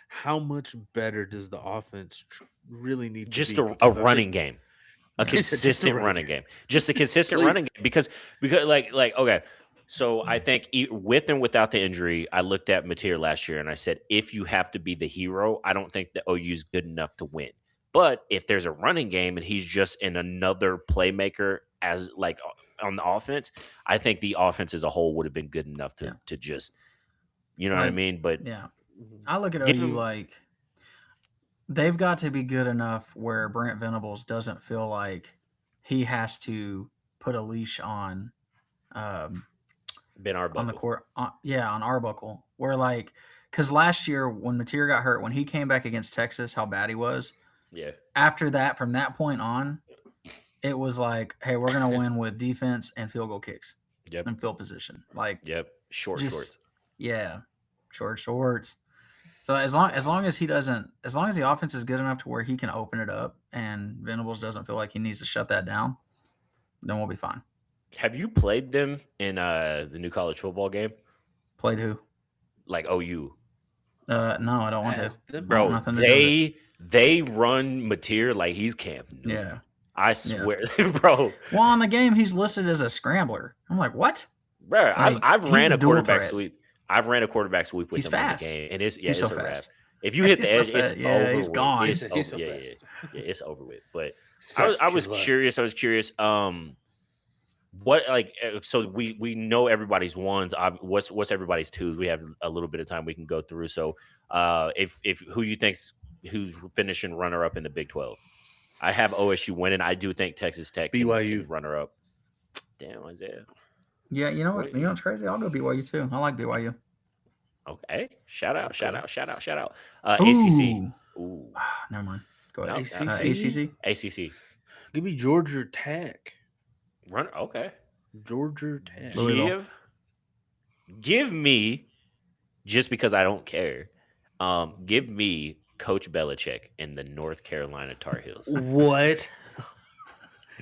How much better does the offense really need Just to be? a Because I running think- game. A Yeah. consistent running game. Just a consistent Please. running game. Because like okay. So I think with and without the injury, I looked at Mateer last year and I said, if you have to be the hero, I don't think the OU is good enough to win. But if there's a running game and he's just in another playmaker as like on the offense, I think the offense as a whole would have been good enough to just, you know what I Like, mean? But Yeah. I look at Give OU him- like they've got to be good enough where Brent Venables doesn't feel like he has to put a leash on Ben on the Arbuckle. court. On Arbuckle. Where like, because last year when Mateer got hurt, when he came back against Texas, how bad he was. Yeah. After that, from that point on, it was like, hey, we're gonna win with defense and field goal kicks Yep. and field position. Like, Yep. Shorts. yeah, short shorts. So as long as he doesn't, as long as the offense is good enough to where he can open it up and Venables doesn't feel like he needs to shut that down, then we'll be fine. Have you played them in the new college football game? Played who? Like OU. No, I don't want to. Has them- Bro, nothing to do with they run Mateer like he's Camp Nou. Yeah. I swear, bro. Well, on the game, he's listed as a scrambler. I'm like, what? Bro, I've he's ran a a dual quarterback threat. sweep. I've ran a quarterback sweep with He's him fast. in the game, and it's He's it's so a wrap. fast. If you hit the He's so edge, it's fast. Yeah, over. he's with. gone. It's He's over. so Yeah, fast. yeah, it's over with. But He's I fast was killer. curious. What like so we know everybody's ones. What's everybody's twos? We have a little bit of time we can go through. So if who you think's who's finishing runner up in the Big 12? I have OSU winning. I do think Texas Tech can BYU. runner up. Damn, Isaiah. Yeah, you know what? Wait. You know what's crazy? I'll go BYU too. I like BYU. Okay. Shout out. Ooh. ACC. Ooh. Never mind. Go No, ahead. ACC? ACC. ACC. Give me Georgia Tech. Run. Okay. Georgia Tech. Louisville. Give me, just because I don't care, give me Coach Belichick in the North Carolina Tar Heels. What?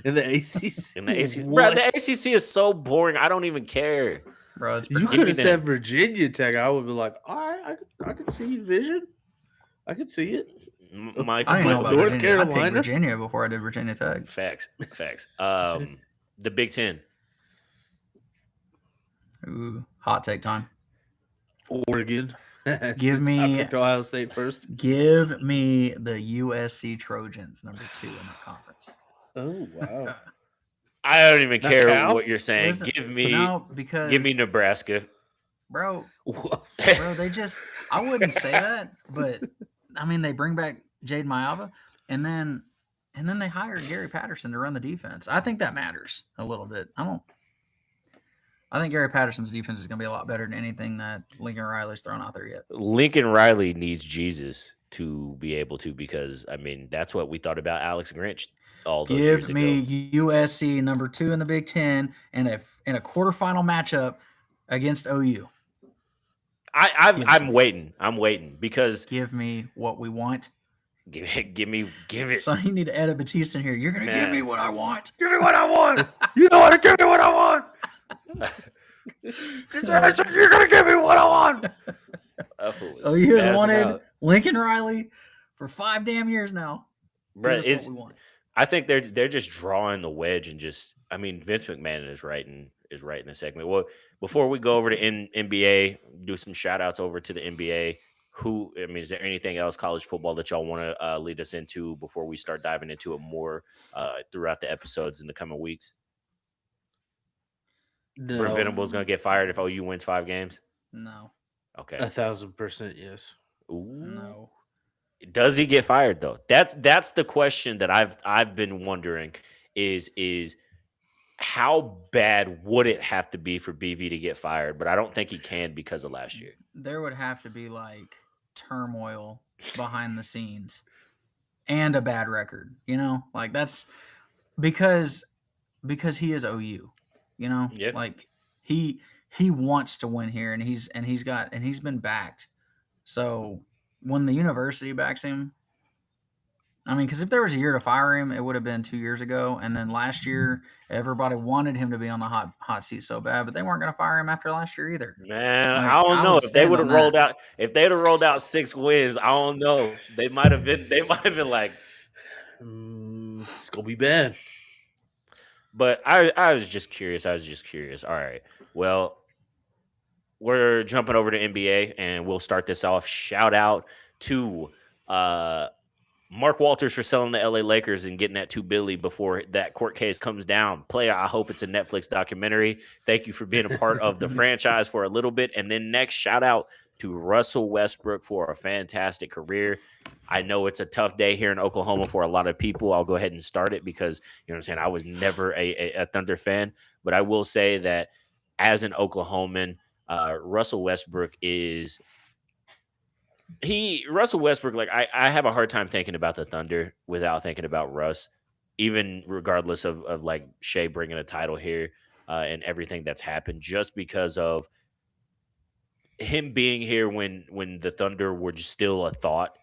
In the ACC? In the ACC. What? Bro, the ACC is so boring. I don't even care. Bro, it's You Give could me have them. said Virginia Tech. I would be like, all right, I could see vision. I could see it. Michael, I didn't know about North Virginia. I picked Carolina? Virginia before I did Virginia Tech. Facts. The Big Ten. Ooh, hot take time. Oregon. Give Since me- I picked Ohio State first. Give me the USC Trojans, number 2 in that conference. Oh wow. I don't even Not care Cal? what you're saying. Listen, Give me because Nebraska. bro, Whoa. they just I wouldn't say that, but I mean they bring back Jade Mayava and then they hired Gary Patterson to run the defense. I think that matters a little bit. I think Gary Patterson's defense is going to be a lot better than anything that Lincoln Riley's thrown out there yet. Lincoln Riley needs Jesus to be able to, because I mean that's what we thought about Alex Grinch all those years Give me ago. USC number 2 in the Big Ten and in a quarterfinal matchup against OU. Give it to I'm me. waiting. I'm waiting because Give me what we want. give it. So you need to add a Batista in here. You're gonna give me Man. what I want. Give me what I want. You know what? Give me what I want. You're gonna give me what I want. Oh, you has wanted Lincoln Riley for 5 damn years now. Give us what we want. I think they're just drawing the wedge and just. I mean, Vince McMahon is writing the segment. Well, before we go over to NBA, do some shout outs over to the NBA. Is there anything else college football that y'all want to lead us into before we start diving into it more throughout the episodes in the coming weeks? No. Brent Venables going to get fired if OU wins 5 games? No. Okay. 1,000% yes. Ooh. No. Does he get fired though? That's the question that I've been wondering is how bad would it have to be for BV to get fired? But I don't think he can because of last year. There would have to be like turmoil behind the scenes and a bad record, like that's because he is OU, Yeah. like he wants to win here and he's been backed. So when the university backs him, I mean, because if there was a year to fire him, it would have been 2 years ago. And then last year, everybody wanted him to be on the hot seat so bad, but they weren't going to fire him after last year either. Man, I don't know if they would have rolled out. If they'd have rolled out 6 wins, I don't know. They might have been like, it's gonna be bad. But I was just curious. All right. Well, we're jumping over to NBA, and we'll start this off. Shout out to Mark Walters for selling the LA Lakers and getting that $2 billion before that court case comes down. Player, I hope it's a Netflix documentary. Thank you for being a part of the franchise for a little bit. And then next, shout out to Russell Westbrook for a fantastic career. I know it's a tough day here in Oklahoma for a lot of people. I'll go ahead and start it because, you know what I'm saying, I was never a Thunder fan. But I will say that as an Oklahoman, Russell Westbrook is – Russell Westbrook, like I have a hard time thinking about the Thunder without thinking about Russ, even regardless of like Shea bringing a title here and everything that's happened, just because of him being here when the Thunder were just still a thought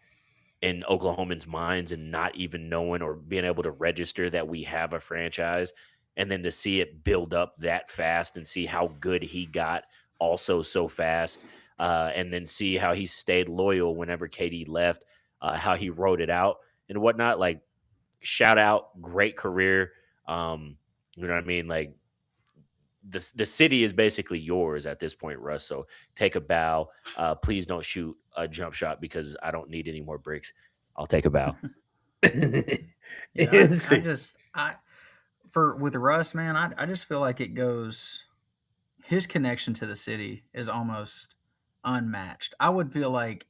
in Oklahomans' minds and not even knowing or being able to register that we have a franchise, and then to see it build up that fast and see how good he got also so fast. And then see how he stayed loyal whenever KD left, how he wrote it out and whatnot. Like, shout out, great career. You know what I mean? Like, the city is basically yours at this point, Russ. So take a bow. Please don't shoot a jump shot because I don't need any more bricks. I'll take a bow. Yeah, with Russ, man, I just feel like it goes. His connection to the city is almost unmatched. I would feel like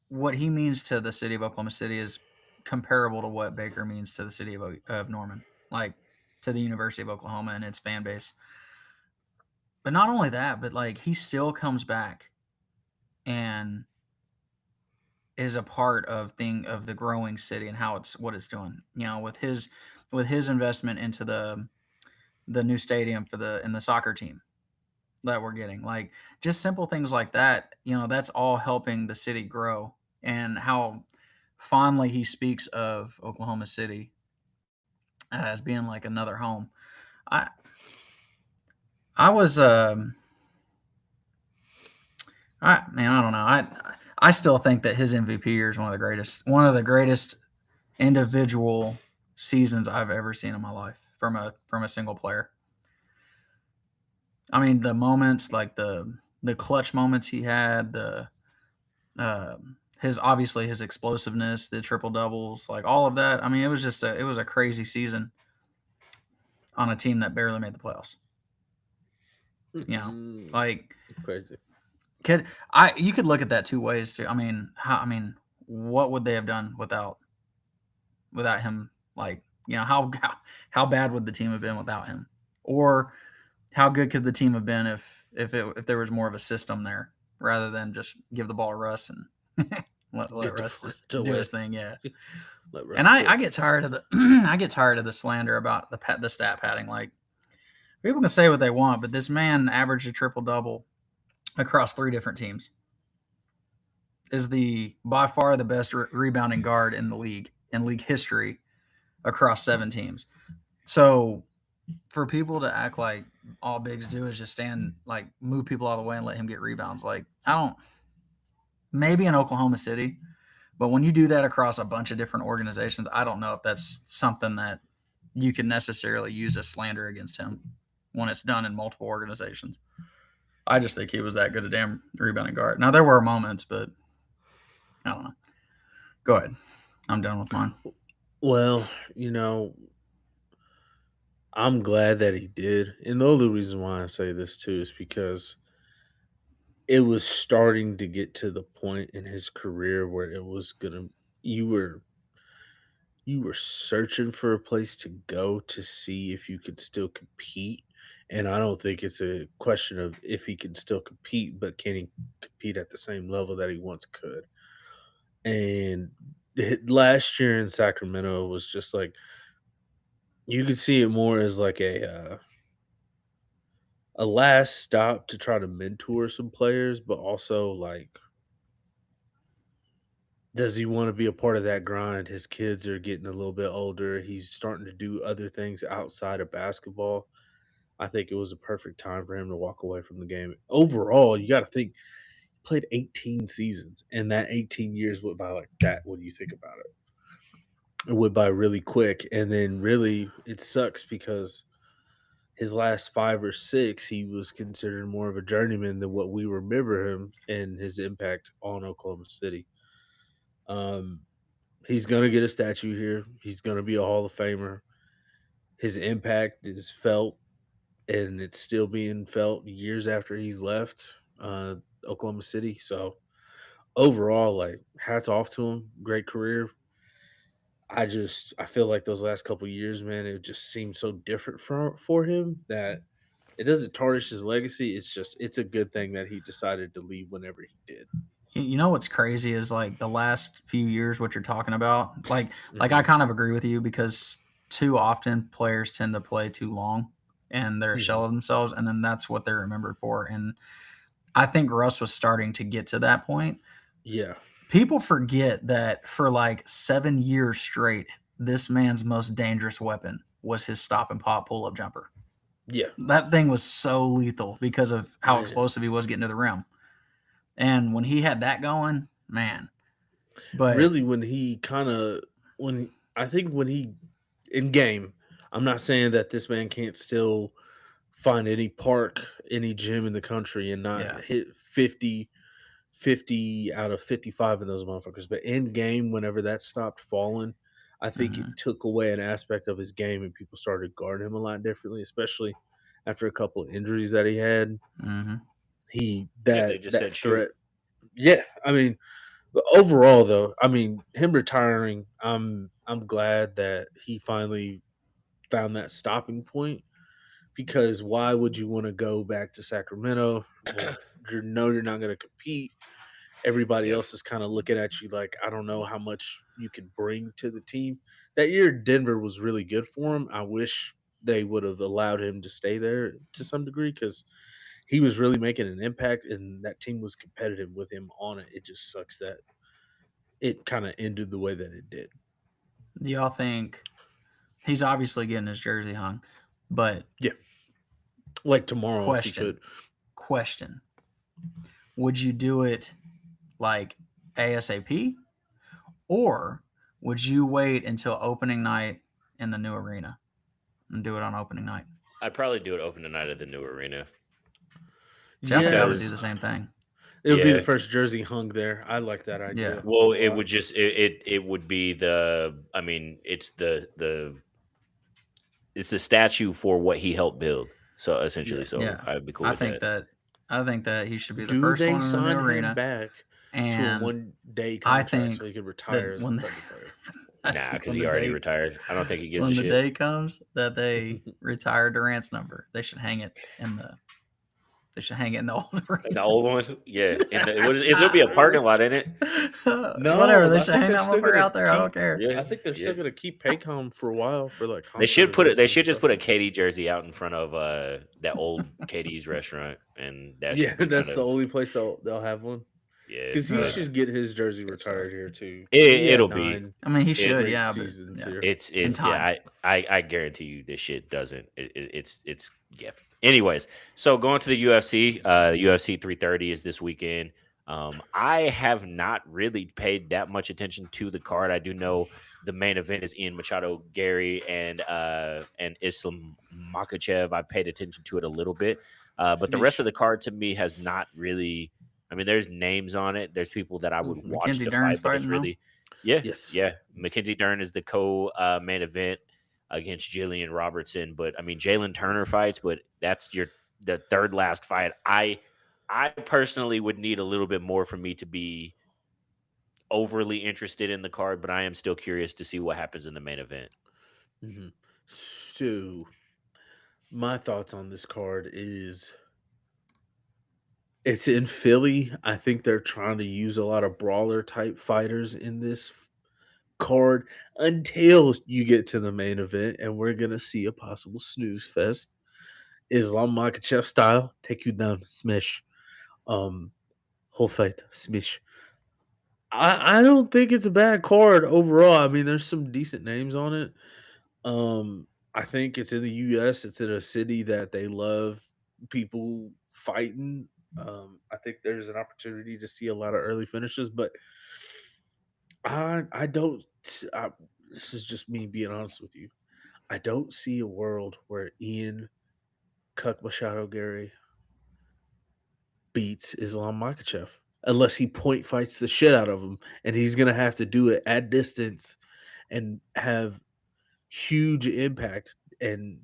what he means to the city of Oklahoma City is comparable to what Baker means to the city of Norman, like to the University of Oklahoma and its fan base. But not only that, but like he still comes back and is a part of the growing city and what it's doing. With his investment into the new stadium in the soccer team that we're getting, like just simple things like that, that's all helping the city grow, and how fondly he speaks of Oklahoma City as being like another home. I don't know. I still think that his MVP year is one of the greatest individual seasons I've ever seen in my life from a single player. I mean, the moments, like the clutch moments he had, his explosiveness, the triple doubles, like all of that. I mean, it was just a crazy season on a team that barely made the playoffs. Like crazy. You could look at that 2 ways too. I mean, what would they have done without him? Like, how bad would the team have been without him? Or how good could the team have been if there was more of a system there rather than just give the ball to Russ and let Russ just do his thing? Yeah. And I get tired of the slander about the stat padding. Like, people can say what they want, but this man averaged a triple double across 3 different teams. Is by far the best rebounding guard in the league, in league history, across 7 teams. So for people to act like all bigs do is just stand, like move people out of the way and let him get rebounds, like maybe in Oklahoma City, but when you do that across a bunch of different organizations, I don't know if that's something that you can necessarily use as slander against him when it's done in multiple organizations. I just think he was that good a damn rebounding guard. Now, there were moments, but I don't know. Go ahead. I'm done with mine. Well, I'm glad that he did. And the only reason why I say this too is because it was starting to get to the point in his career where it was gonna you were you were searching for a place to go to see if you could still compete. And I don't think it's a question of if he can still compete, but can he compete at the same level that he once could. And last year in Sacramento was just like you could see it more as like a last stop to try to mentor some players, but also like, does he want to be a part of that grind? His kids are getting a little bit older. He's starting to do other things outside of basketball. I think it was a perfect time for him to walk away from the game. Overall, you got to think he played 18 seasons, and that 18 years went by like that. What do you think about it? It went by really quick, and then really it sucks because his last 5 or 6, he was considered more of a journeyman than what we remember him and his impact on Oklahoma City. Um, he's gonna get a statue here. He's gonna be a Hall of Famer. His impact is felt, and it's still being felt years after he's left uh, Oklahoma City. So overall, like hats off to him. Great career. I feel like those last couple years, man, it just seemed so different for him that it doesn't tarnish his legacy. It's a good thing that he decided to leave whenever he did. You know what's crazy is like the last few years, what you're talking about. Like I Hmm. kind of agree with you because too often players tend to play too long and they're a shell Hmm. of themselves, and then that's what they're remembered for. And I think Russ was starting to get to that point. Yeah, People forget that for like 7 years straight, this man's most dangerous weapon was his stop and pop pull up jumper. yeah, That thing was so lethal because of how man. explosive he was getting to the rim. And when he had that going, man. But Really, when I think when he in game, I'm not saying that this man can't still find any park, any gym in the country and not yeah, hit 50 out of 55 of those motherfuckers. But in game, whenever that stopped falling, I think it hmm took away an aspect of his game and people started guarding him a lot differently, especially after a couple of injuries that he had. hmm He Yeah, they that just that said shoot. threat. Yeah, I mean, but overall though, I mean, him retiring, I'm glad that he finally found that stopping point because why would you want to go back to Sacramento when you're not going to compete? Everybody Yeah. else is kind of looking at you like, I don't know how much you can bring to the team. That year, Denver was really good for him. I wish they would have allowed him to stay there to some degree because he was really making an impact and that team was competitive with him on it. It just sucks that it kind of ended the way that it did. do y'all think he's obviously getting his jersey hung? But Yeah, like tomorrow if he question, could. question: would you do it like ASAP, or would you wait until opening night in the new arena and do it on opening night? I'd probably do it open tonight at the new arena See, I think I Yeah, would do because the same thing. it would be the yeah, first jersey hung there. I like that Yeah, idea a well, it lot. would just it would be I mean, it's the statue for what he helped build. So Yeah. essentially, so yeah. I'd be cool I with think that. that I think that he should be the Do first they one in the new sign him arena, back to a and 1 day I contract think so he could that retire as a when Thunder player? I Nah, think because he already retired. I don't think he gives a when the shit. day comes that they retire Durant's number, they should hang it in They should hang it in the old The arena. old one, yeah. It's gonna be a parking lot, in it? Whatever. They I should think hang they're that still motherfucker gonna out there. I don't keep. care. Yeah, I think they're yeah. still gonna keep Paycom for a while for like They concert should put it. events They and should just stuff put a like that. KD jersey out in front of that old KD's restaurant, and that Yeah, should be that's kind the of only place they'll have one. yeah. Because he But should get his jersey Good stuff. retired here too. He had it'll be. 9 I mean, he It, should, great yeah, but seasons yeah, here. It's in yeah. time. I guarantee you this shit doesn't. It's yeah. Anyways, so going to the UFC. The UFC 330 is this weekend. I have not really paid that much attention to the card. I do know the main event is Ian Machado Gary and Islam Makhachev. I paid attention to it a little bit, but the rest Smish. of the card to me has not really. I mean, there's names on it. There's people that I would watch Mackenzie the Dern's fight, but it's fighting now. really yeah, Yes. yeah. Mackenzie Dern is the main event against Jillian Robertson. But I mean, Jalen Turner fights, but that's the third last fight. I personally would need a little bit more for me to be overly interested in the card, but I am still curious to see what happens in the main event. Mhm. So, my thoughts on this card is it's in Philly. I think they're trying to use a lot of brawler type fighters in this card until you get to the main event, and we're gonna see a possible snooze fest. Islam Makhachev style, take you down, smash. Whole fight, smash. I don't think it's a bad card overall. I mean, there's some decent names on it. I think it's in the US. It's in a city that they love people fighting. I think there's an opportunity to see a lot of early finishes, but I don't. This is just me being honest with you. I don't see a world where Ian Cuck Machado Gary beats Islam Makhachev unless he point fights the shit out of him, and he's gonna have to do it at distance and have huge impact and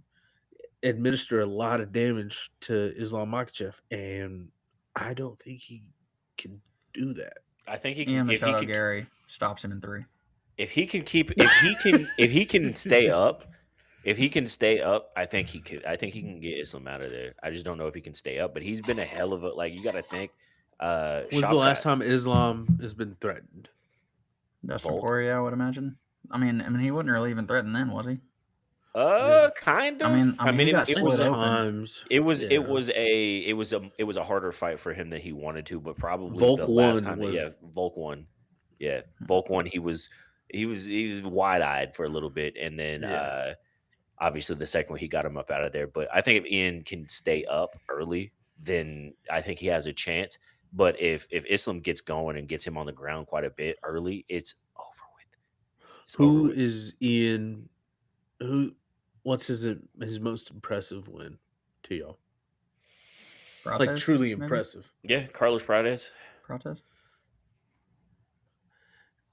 administer a lot of damage to Islam Makhachev, and I don't think he can do that. I think he can Ian if he Machado can Gary stops him in 3. if he can keep if he can stay up. If he can stay up, I think he could. I think he can get Islam out of there. I just don't know if he can stay up. But he's been a hell of a like. You got to think. When's the last Shavkat time Islam has been threatened? Dustin Volk. Poirier, I would imagine. I mean, he wasn't really even threatened then, was he? Kind of. I mean, he got it was split open. Times, it was yeah. it was a harder fight for him than he wanted to. But probably Volk the last won time, was- Volk won. Yeah, Volk won. He was wide eyed for a little bit, and then Yeah. obviously the second one he got him up out of there. But I think if Ian can stay up early, then I think he has a chance. But if Islam gets going and gets him on the ground quite a bit early, it's over with. It's over Who with. is Ian? What's his most impressive win to y'all? Like Prates, truly maybe? impressive. Yeah, Carlos Prates. Prates?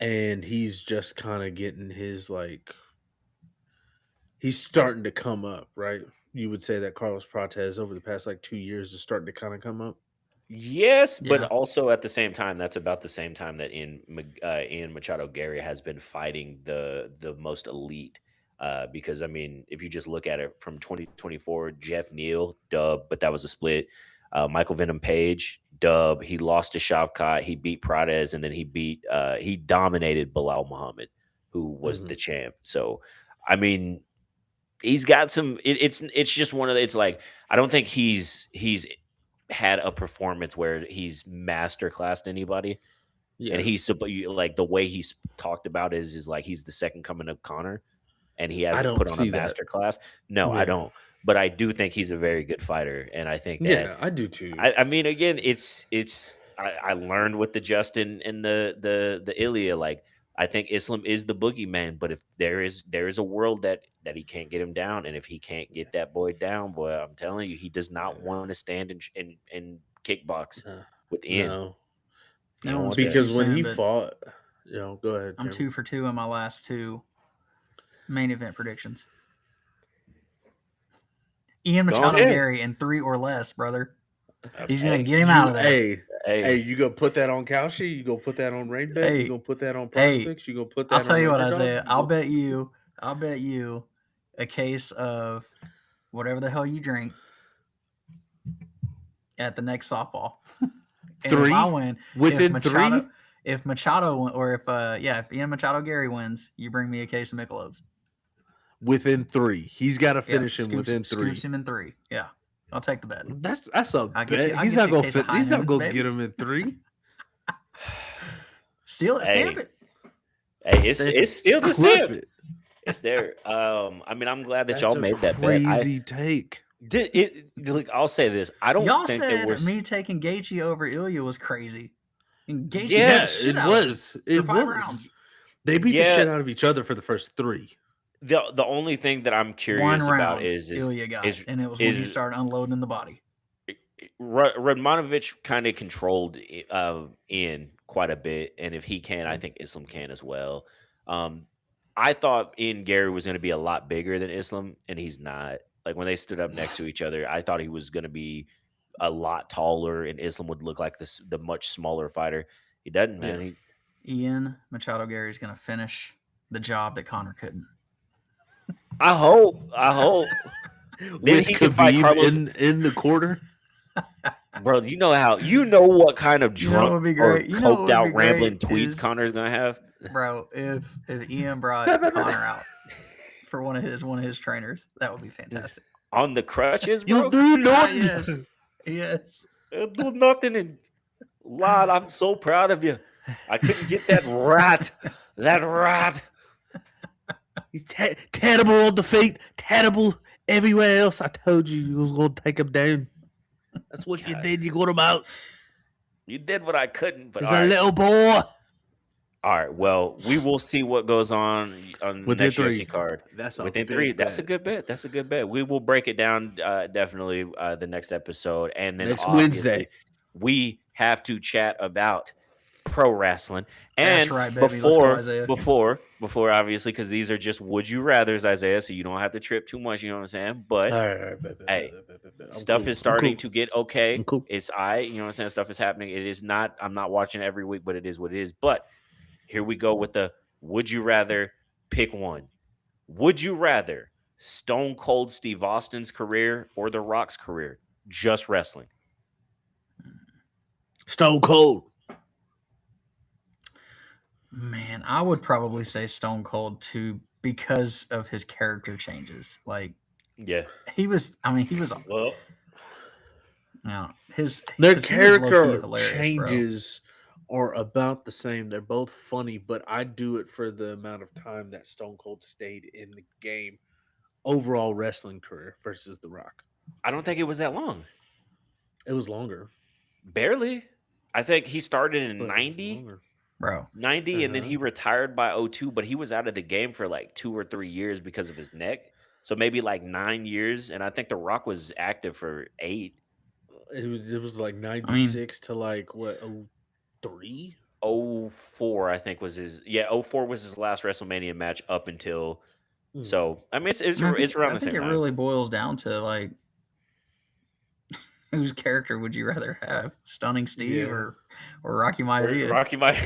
And he's just kind of getting his he's starting to come up, right? You would say that Carlos Prates over the past 2 years is starting to kind of come up. Yes, but Yeah. also at the same time, that's about the same time that Ian Machado Gary has been fighting the most elite. Because I mean, if you just look at it from 2024, Jeff Neal, dub, but that was a split. Michael Venom Page, dub. He lost to Shavkat. He beat Prates, and then he dominated Bilal Muhammad, who was the champ. So, I mean, he's got some. It's just one of the, it's like I don't think he's had a performance where he's masterclassed anybody. Yeah. And he's like the way he's talked about is like he's the second coming of Connor, and he hasn't don't put on a see that. master class. No, I Yeah. don't. But I do think he's a very good fighter, and I think that Yeah, I do too. I mean, again, I learned with the Justin and the Ilya. Like I think Islam is the boogeyman, but if there is a world that he can't get him down, and if he can't get that boy down, boy, I'm telling you, he does not want to stand and kickbox with Ian. No. He I don't don't want speak that. Because too when soon, he but fought, go ahead. I'm Cameron. 2 for 2 in my last 2 main event predictions. Ian Go Machado ahead. Gary in 3 or less, brother. He's Hey, gonna get him out of there. Hey, you gonna put that on Kalshi? You gonna put that on Rainbet? Hey, You gonna put that on hey, Prospects? You gonna put that I'll tell on you what, Underdog? Isaiah. I'll bet you a case of whatever the hell you drink. at the next softball. And Three? if I win, Within if Machado or if Ian Machado Gary wins, you bring me a case of Michelob's. Within 3. He's got to Yep, finish him within 3. Scoops him in 3. Yeah, I'll take the bet. That's a I'll bet. get He's you not a gonna case of fit. He's High not Noons, gonna baby. get him in 3. Seal it, stamp Hey. it. Hey, it's still the Clip same. it. It's there. I mean, I'm glad that That's y'all a made that bet. crazy take. Look, I'll say this. I don't Y'all think said that we're. me taking Gaethje over Ilya was crazy. And Gaethje Yeah, Yeah, beat the shit it out of him was. for It 5 was. rounds. They beat the Yeah. shit out of each other for the first 3. The only thing that I'm 1 curious round about is Ilya got, is and it was when he is started unloading the body. Radmanovic kind of controlled in quite a bit, and if he can, I think Islam can as well. I thought Ian Gary was going to be a lot bigger than Islam, and he's not. Like when they stood up next to each other, I thought he was going to be a lot taller, and Islam would look like the much smaller fighter. He doesn't, man. Yeah. Ian Machado Gary is going to finish the job that Connor couldn't. I hope. Then With he can fight Khabib Carlos. in the quarter. Bro, you know what kind of You know what drunk would be or great? You know what coked would out be rambling great tweets is- Connor's gonna have. Bro, if Ian brought Connor out for one of his trainers, that would be fantastic. On the crutches, bro. You do Ah, not. yes. He'll do nothing. And lad, I'm so proud of you. I couldn't get that rat. That rat. He's terrible on the feet, terrible everywhere else. I told you was going to take him down. That's what you God. did. You got him out. You did what I couldn't, but He's all a right. little boy. All right. Well, we will see what goes on the Within next 3. UFC card. That's a Within big 3. That's a bet. good bet. That's a good bet. We will break it down definitely the next episode. And then Next obviously, Wednesday. we have to chat about pro wrestling. That's And right, baby. Let's go, Isaiah. before obviously, because these are just would you rathers, Isaiah, so you don't have to trip too much, you know what I'm saying? But All right, bet. Hey, I'm stuff cool. is starting I'm to get okay. I'm cool. It's you know what I'm saying? Stuff is happening. It is not, I'm not watching every week, but it is what it is. But here we go with the would you rather pick one. Would you rather Stone Cold Steve Austin's career or The Rock's career? Just wrestling. Stone Cold. Man, I would probably say Stone Cold too because of his character changes. Like Yeah. he was Well, his Their 'cause he was low-key character hilarious, bro. changes are about the same. They're both funny, but I do it for the amount of time that Stone Cold stayed in the game. Overall wrestling career versus The Rock. I don't think it was that long. It was longer. Barely. I think he started in but it was 90. longer. Bro. 90 and then Uh-huh. he retired by 02, but he was out of the game for like 2 or 3 years because of his neck. So maybe like 9 years, and I think The Rock was active for 8. It was like 96 to like what 03? 04 I think was his 04 was his last WrestleMania match up until Hmm. so I mean it's I think, it's around I the think same it time. really boils down to like whose character would you rather have? Stunning Steve Yeah. or Rocky Maivia? Rocky Mike.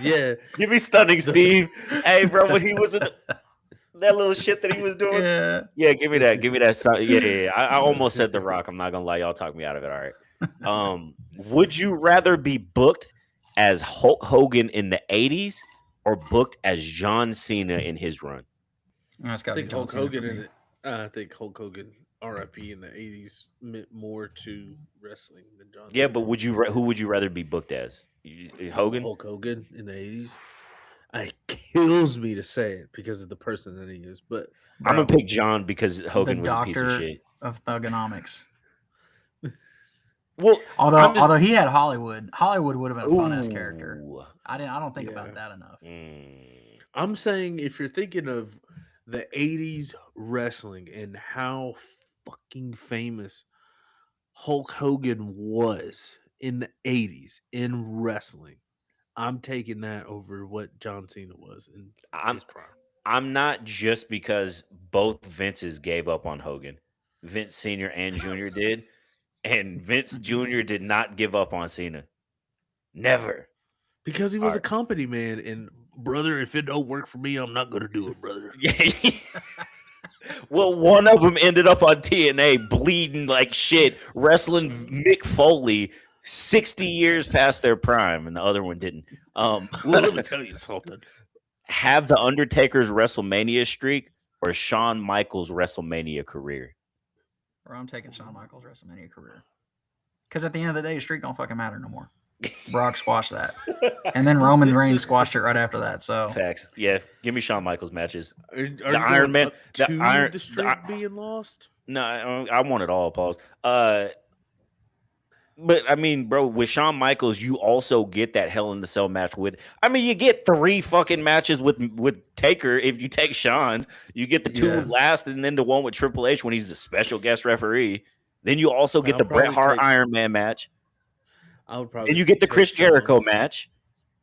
Yeah. Give me Stunning Steve. Hey bro, when he was in that little shit that he was doing. Yeah. Give me that. Give me that. Yeah. I almost said The Rock. I'm not gonna lie, y'all talk me out of it. All right. Would you rather be booked as Hulk Hogan in the 80s or booked as John Cena in his run? That's I got to be think John Hulk Cena for Hogan me. in it. I think Hulk Hogan RIP in the 80s meant more to wrestling than John Yeah, Cena. but who would you rather be booked as? Hogan? Hulk Hogan in the 80s. It kills me to say it because of the person that he is, but I'm Bro, gonna pick John because Hogan was a piece of doctor shit. of thugonomics. Well, Although he had Hollywood. Hollywood would have been a fun ass character. ooh. I don't think Yeah. about that enough. I'm saying if you're thinking of the 80s wrestling and how fucking famous Hulk Hogan was in the 80s in wrestling, I'm taking that over what John Cena was in his prime. I'm not just because both Vinces gave up on Hogan. Vince Sr. and Jr. did. And Vince Jr. did not give up on Cena. Never. Because he was a Alright. company man, and brother, if it don't work for me, I'm not gonna do it, brother. Well, one of them ended up on TNA bleeding like shit, wrestling Mick Foley 60 years past their prime, and the other one didn't. Well, let me tell you something. Have the Undertaker's WrestleMania streak or Shawn Michaels' WrestleMania career? Bro, I'm taking Shawn Michaels' WrestleMania career. Because at the end of the day, streak don't fucking matter no more. Brock squashed that. And then Roman Reigns squashed it right after that. So Facts. Yeah, give me Shawn Michaels matches. Are The you Iron going Man, up the to Iron, the streak being lost? No, I want it all. Pause. But I mean, bro, with Shawn Michaels, you also get that Hell in the Cell match with. I mean, you get 3 fucking matches with Taker if you take Shawn's. You get the 2 last, and then the one with Triple H when he's a special guest referee. Then you also get the Bret Hart Iron Man match. I would probably. Then you get the Chris Jericho match.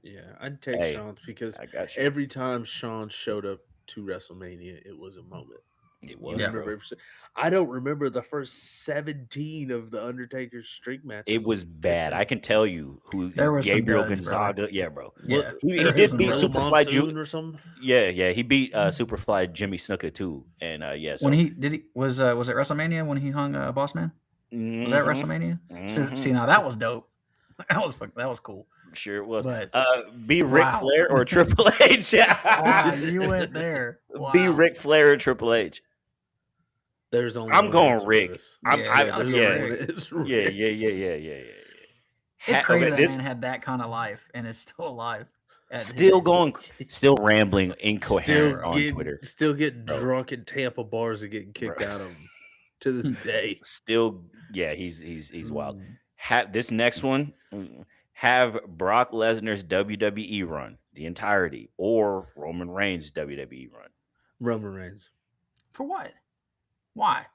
Yeah, I'd take Shawn's because every time Shawn showed up to WrestleMania, it was a moment. It was. I don't remember the first 17 of the Undertaker's streak matches. It was bad. I can tell you who there was Gabriel some duds, Gonzaga. Bro. Yeah, bro. Yeah, he did beat Superfly June or something. Yeah, he beat Superfly Jimmy Snuka too. And yeah, so when was it WrestleMania when he hung Boss Man? Was that WrestleMania? Mm-hmm. See, now that was dope. That was cool. Sure it was. But, be Ric Flair or Triple H. Wow, you went there. Wow. Be Ric Flair or Triple H. There's only. I'm going Rick. Yeah. It's crazy that man had that kind of life and is still alive. Still rambling incoherent on Twitter. Still getting drunk in Tampa bars and getting kicked out of them to this day. Still, yeah, he's wild. This next one, have Brock Lesnar's WWE run, the entirety, or Roman Reigns' WWE run. Roman Reigns. For what? Why?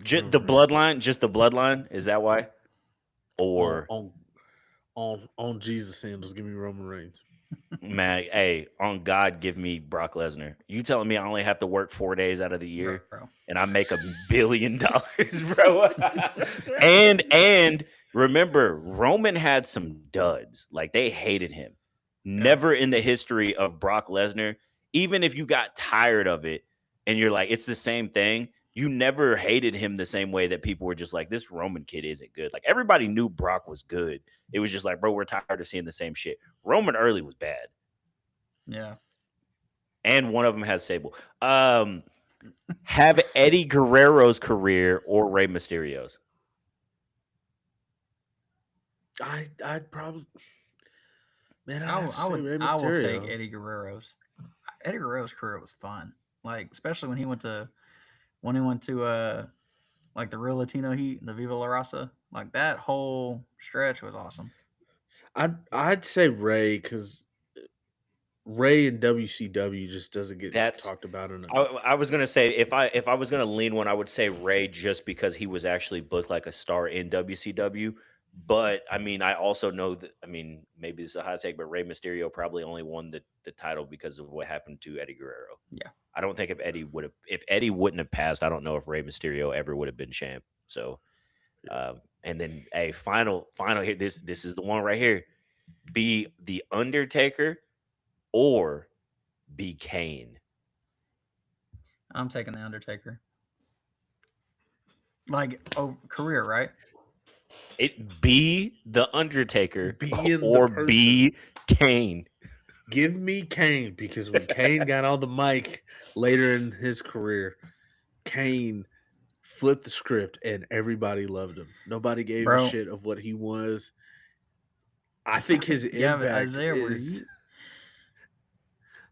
Just the bloodline. Is that why? Or on Jesus sandals, give me Roman Reigns. Man, hey, on God, give me Brock Lesnar. You telling me I only have to work 4 days out of the year, bro. And I make $1 billion, bro? and remember, Roman had some duds. Like, they hated him. Never in the history of Brock Lesnar, even if you got tired of it and you're like, it's the same thing, you never hated him the same way that people were just like, this Roman kid isn't good. Like, everybody knew Brock was good. It was just like, bro, we're tired of seeing the same shit. Roman early was bad. Yeah. And one of them has Sable. Have Eddie Guerrero's career or Rey Mysterio's? I'd probably. Man, I will take Eddie Guerrero's. Eddie Guerrero's career was fun. Like, especially when he went to like the Real Latino Heat, the Viva La Raza. Like, that whole stretch was awesome. I'd say Ray, because Ray and WCW just doesn't get talked about enough. I was gonna say if I was gonna lean one, I would say Ray, just because he was actually booked like a star in WCW. But I mean, I also know that, I mean, maybe it's a hot take, but Rey Mysterio probably only won the title because of what happened to Eddie Guerrero. Yeah. I don't think if Eddie wouldn't have passed, I don't know if Rey Mysterio ever would have been champ. So and then final here, this is the one right here. Be The Undertaker or be Kane. I'm taking The Undertaker. Like, career, right? It be The Undertaker or be Kane. Give me Kane, because when Kane got on the mic later in his career, Kane flipped the script and everybody loved him. Nobody gave a shit of what he was. I think his impact but Isaiah, is...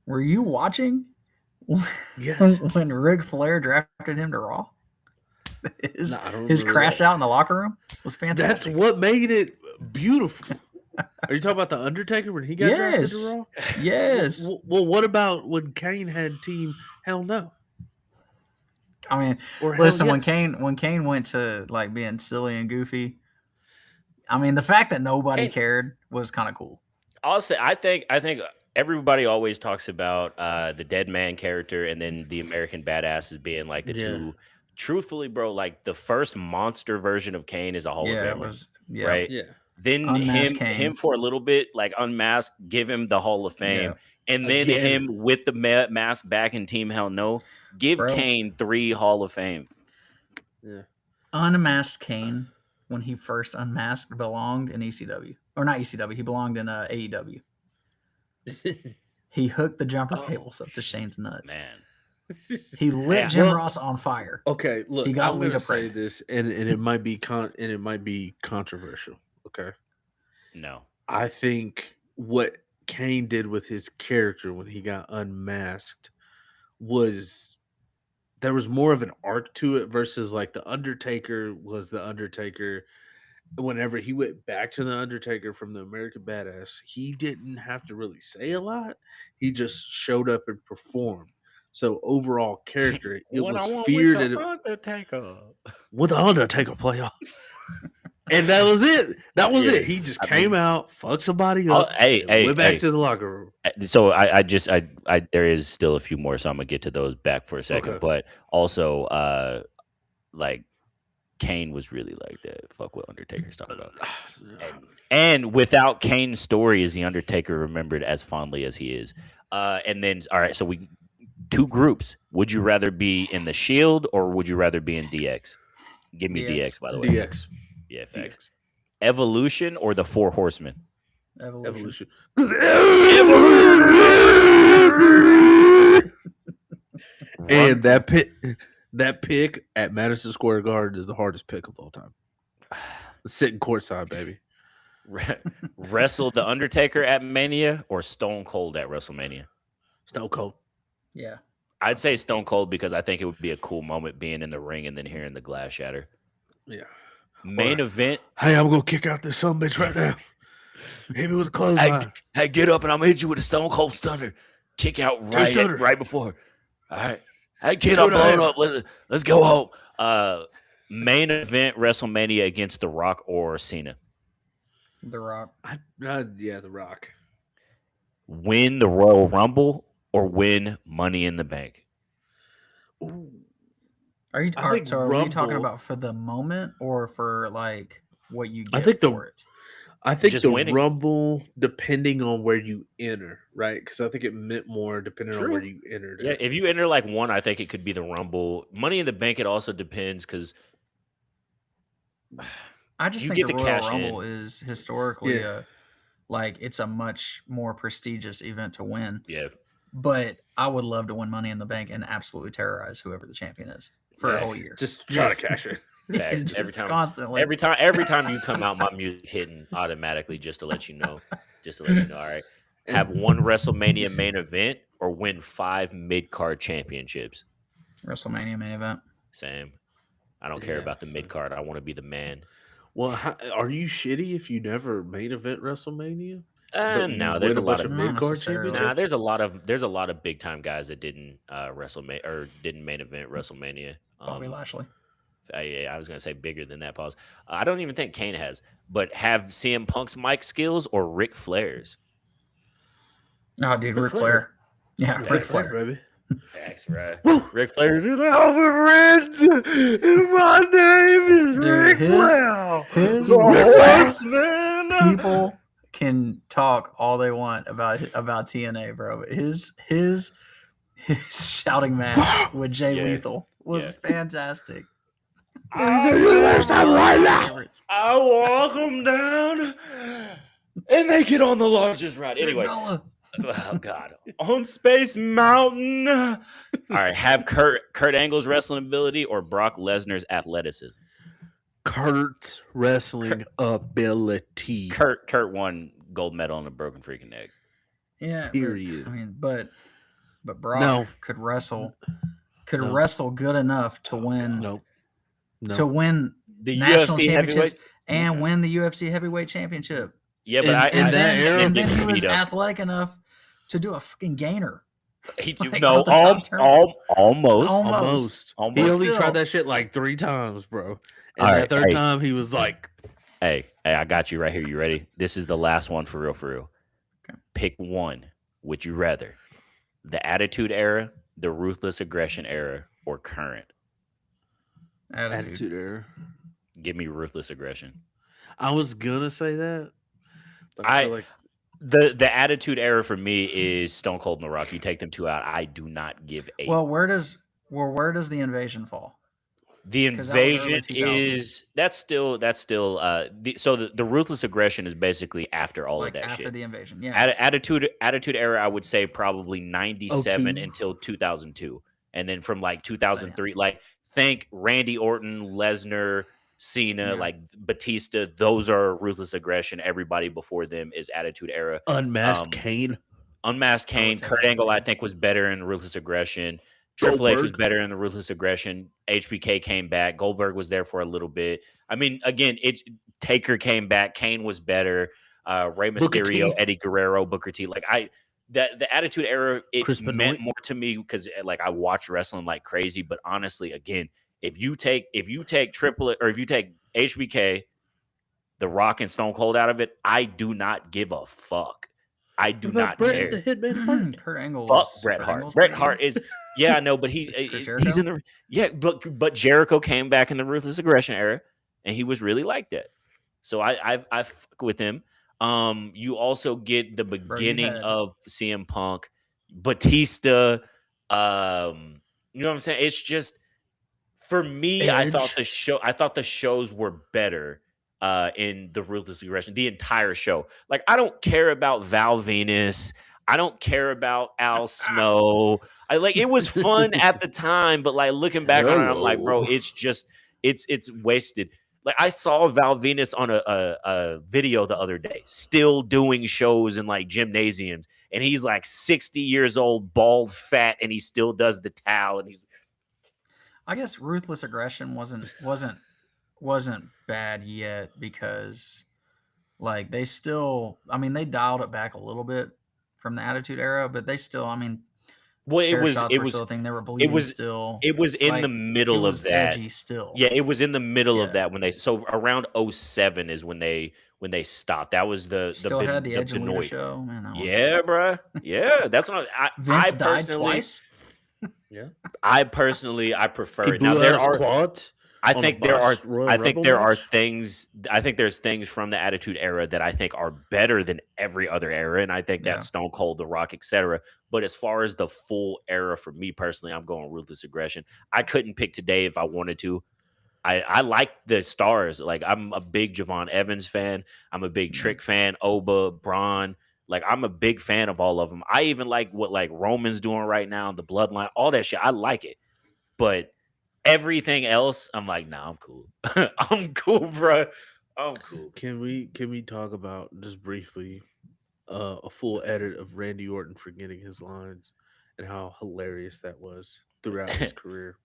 Were you watching? Yes. When Ric Flair drafted him to Raw? His crash that. out in the locker room was fantastic. That's what made it beautiful. Are you talking about The Undertaker when he got drafted to Raw? Yes. Well, what about when Kane had Team Hell No? I mean, listen, when Kane went to like being silly and goofy, I mean, the fact that nobody cared was kind of cool. I'll say, I think everybody always talks about the dead man character and then the American Badass as being like the two. Truthfully, bro, like the first monster version of Kane is a Hall of Famer. It was, right? Yeah. then Unmasked him Kane. for a little bit, like unmasked, give him the Hall of Fame, and then Again. him with the mask back in Team Hell No. Give Bro. Kane 3 Hall of Fame. Yeah. Unmasked Kane, when he first unmasked, belonged in ECW. Or not ECW, he belonged in AEW. He hooked the jumper cables up to Shane's nuts. Man. He lit Yeah. Jim Ross on fire. Okay, look, He got I'm Lita gonna say pregnant. this, and it might be controversial. Okay, No. I think what Kane did with his character when he got unmasked was there was more of an arc to it versus like the Undertaker was the Undertaker. Whenever he went back to the Undertaker from the American Badass, he didn't have to really say a lot. He just showed up and performed. So overall character, it What I was want feared with that the Undertaker. with the Undertaker player. And that was it. That was Yeah, it. He just I came mean- out, fucked somebody Oh, up, hey, and hey, went back hey. to the locker room. So I there is still a few more, so I'm gonna get to those back for a second. Okay. But also, like Kane was really like that. Fuck what Undertaker's talking about. And without Kane's story, is the Undertaker remembered as fondly as he is? And then, all right, so we 2 groups. Would you rather be in the Shield or would you rather be in DX? Give me DX, by the way. DX. Yeah, facts. DX. Evolution or the 4 Horsemen? Evolution. And that pick at Madison Square Garden is the hardest pick of all time. Sitting courtside, baby. Wrestle the Undertaker at Mania or Stone Cold at WrestleMania? Stone Cold. Yeah. I'd say Stone Cold because I think it would be a cool moment being in the ring and then hearing the glass shatter. Yeah. Main Or, event. Hey, I'm gonna kick out this son bitch right now. Hit me with a clothesline. Hey, get up and I'm gonna hit you with a Stone Cold Stunner. Kick out right before. All right. Hey, kid, I'm blown up. Let's go home. Main event WrestleMania against The Rock or Cena. The Rock. Yeah, The Rock. Win the Royal Rumble or win Money in the Bank. Ooh. Are you I think so are we talking Rumble- about for the moment or for like what you get I think for it? I think Just the winning. Rumble, depending on where you enter, right? Because I think it meant more depending on True. where you entered. Yeah, at. if you enter like one, I think it could be the Rumble. Money in the Bank, it also depends because I just You think get the to Royal cash in. Rumble is historically Yeah. like it's a much more prestigious event to win. yeah, But I would love to win Money in the Bank and absolutely terrorize whoever the champion is for a whole Facts. year. Just try Just- to cash it. Facts. Just Every time- constantly. every time you come out, my music hitting automatically just to let you know. All right, have one WrestleMania main event or win 5 mid card championships. WrestleMania main event. Same. I don't care Yeah, about the same. mid card. I want to be the man. Well, are you shitty if you never main event WrestleMania? But you No, there's a win lot bunch of of Not mid card necessarily. Nah, championships. there's a lot of big time guys that didn't WrestleMania or didn't main event WrestleMania. Bobby Lashley. I was gonna say bigger than that. Pause. I don't even think Kane has, but have CM Punk's mic skills or Ric Flair's? Oh, dude, Ric Ric Flair. Flair. Yeah, Yeah, Ric Flair, Flair. baby. Facts, right? Woo! Ric Flair is friend, and my name is Dude, Ric his- Flair, his the Ric Flair. horseman. People can talk all they want about TNA, bro. His shouting match with Jay Yeah. Lethal was Yeah. fantastic. I Favorites. walk them down, and they get on the largest ride. Big Anyways, fella. oh God, on Space Mountain. All right, have Kurt Angle's wrestling ability or Brock Lesnar's athleticism. Kurt's wrestling ability. Kurt won gold medal on a broken freaking neck. Yeah, Period. But, I mean, but Brock No. could wrestle No. wrestle good enough to win Nope. No. to win The national UFC championships heavyweight. and win the UFC heavyweight championship. Yeah, but In- I in And that then, era- and then he was beat up. athletic enough to do a fucking gainer. He like, no, off the top turn. almost. Almost. He only Still. tried that shit like 3 times, bro. And All that right, third hey. time, he was like, Hey, I got you right here. You ready? This is the last one for real, for real. Okay. Pick one. Would you rather the Attitude Era, the Ruthless Aggression Era, or current? Attitude. attitude error. Give me Ruthless Aggression. I was gonna say that, but I feel I like the Attitude Era for me is Stone Cold and The Rock. You take them two out, I do not give a. Well, where does the Invasion fall? The Because that was early Invasion 2000s, is that's still the Ruthless Aggression is basically after all of like that after shit. the Invasion. Yeah, Attitude Era, I would say probably 97 02. until 2002, and then from like yeah, 2003, like think Randy Orton, Lesnar, Cena, yeah. like Batista. Those are Ruthless Aggression. Everybody before them is Attitude Era. Unmasked Um, Kane, Unmasked I would Kane, say Kurt that Angle, I too. think was better in Ruthless Aggression. Triple H was Goldberg, better in the Ruthless Aggression. HBK came back. Goldberg was there for a little bit. I mean, again, Taker came back. Kane was better. Rey Booker Mysterio, T, Eddie Guerrero, Booker T. Like the Attitude Era, it Chris meant Benoit. more to me because like I watch wrestling like crazy. But honestly, again, if you take Triple or if you take HBK, The Rock, and Stone Cold out of it, I do not give a fuck. I What do about not Bret the care. Hitman Hart? Fuck Bret Kurt Hart. Angle's Bret pretty good. Hart is I know, but Chris he's Jericho. in the but Jericho came back in the Ruthless Aggression era, and he was really like that. So I fuck with him. You also get the Bro, you beginning had of CM Punk, Batista. You know what I'm saying? It's just for me. Edge. I thought the shows were better in the Ruthless Aggression, the entire show. Like, I don't care about Val Venus. I don't care about Al Snow. I like it was fun at the time, but like looking back on it, I'm like, bro, Hello. it's just it's wasted. Like I saw Val Venus on a video the other day, still doing shows in like gymnasiums, and he's like 60 years old, bald, fat, and he still does the towel, and he's I guess Ruthless Aggression wasn't bad yet because like they still I mean they dialed it back a little bit from the Attitude Era, but they still I mean well, chair shots were still a thing. They were it bleeding was still. it was in the Like it middle of was that. edgy still. Yeah, it was in the middle of Yeah. that when they so around 07 is when they stopped. That was Still had the the Edge and Lita Benoit. show. Man, that was Yeah, bruh. Yeah, that's what Vince died twice. Yeah. I personally I prefer He it. Now blew out his quads I on a think there are botched Royal I think Rumble there are match. things I think there's things from the Attitude Era that I think are better than every other era, and I think Yeah. that's Stone Cold, The Rock, etc. But as far as the full era for me personally, I'm going Ruthless Aggression. I couldn't pick today if I wanted to. I like the stars. Like I'm a big Javon Evans fan. I'm a big Yeah. Trick fan. Oba, Braun. Like I'm a big fan of all of them. I even like what like Roman's doing right now, the Bloodline, all that shit. I like it, but everything else, I'm like, nah, I'm cool. I'm cool, bro. I'm cool. Can we talk about just briefly a full edit of Randy Orton forgetting his lines and how hilarious that was throughout his career?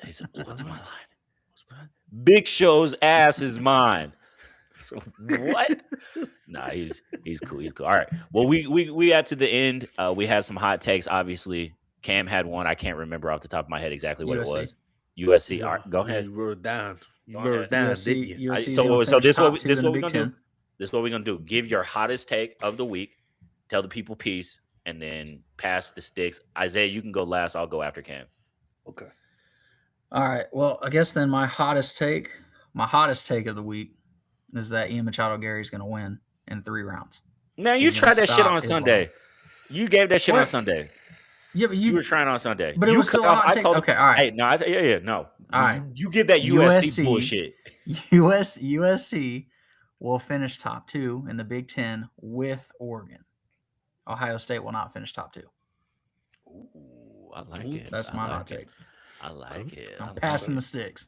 He said, what's my line? Big Show's ass is mine. So what? Nah, he's cool. He's cool. All right. Well, we got to the end. We had some hot takes. Obviously, Cam had one. I can't remember off the top of my head exactly what it USC. was. USC. All right, go ahead. You wrote it down. You Go wrote ahead. it down, USC, didn't you? USC's So gonna so finish this top what two this in what the we Big gonna do. Ten. This is what we're gonna do. Give your hottest take of the week. Tell the people peace, and then pass the sticks. Isaiah, you can go last. I'll go after Cam. Okay. All right. Well, I guess then my hottest take of the week is that Ian Machado Gary's going to win in 3 rounds. Now you He's gonna tried that shit stop on Islam. Sunday. You gave that shit on What? Sunday. Yeah, but You were trying on Sunday. But it You was still cut a off- hot I take. told him- Okay, all right. Hey, no, no. All right. You give that USC bullshit. USC will finish top 2 in the Big Ten with Oregon. Ohio State will not finish top 2. Ooh, I like it. That's I my like hot it. take. I like it. I'm passing the sticks.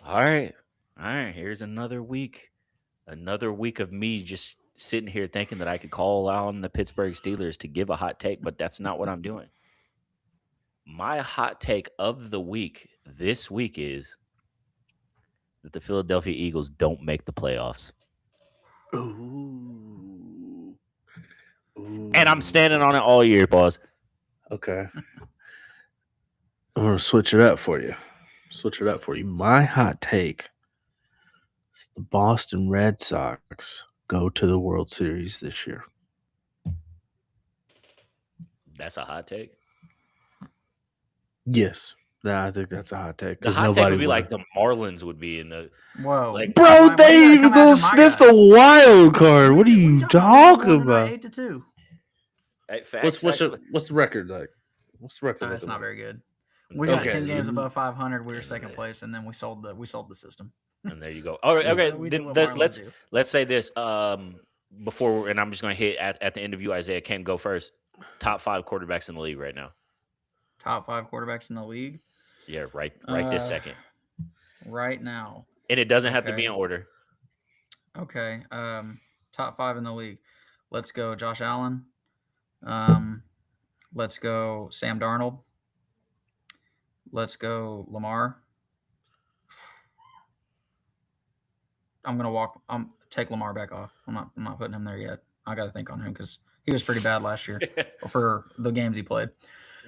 All right. Here's another week. Another week of me just sitting here thinking that I could call on the Pittsburgh Steelers to give a hot take, but that's not what I'm doing. My hot take of the week this week is that the Philadelphia Eagles don't make the playoffs. Ooh. And I'm standing on it all year, boss. Okay. I'm gonna switch it up for you. My hot take: the Boston Red Sox go to the World Series this year. That's a hot take. Yes, Nah, I think that's a hot take The because hot take nobody would be would. like the Marlins would be in the Whoa. like. Bro, Why you they gotta even come gonna after my sniff guys? the wild card. What are What you talking about? talking We about? just won tonight 8-2. Hey, What's facts, the record like? What's the record? It's not very good. And We got Okay. 10 games above 500. We were And second then- place, and then we sold the system. And there you go. All right, okay. We did Then what Marlins do. let's say this. Before, and I'm just gonna hit at the end of you, Isaiah. Ken, go first. Top 5 quarterbacks in the league right now. Top 5 quarterbacks in the league Yeah, right this second. right now. And it doesn't have to be Okay. in order. Okay. Top 5 in the league. Let's go Josh Allen. Let's go Sam Darnold. Let's go Lamar. I'm gonna take Lamar back off. I'm not putting him there yet. I got to think on him because he was pretty bad last year for the games he played.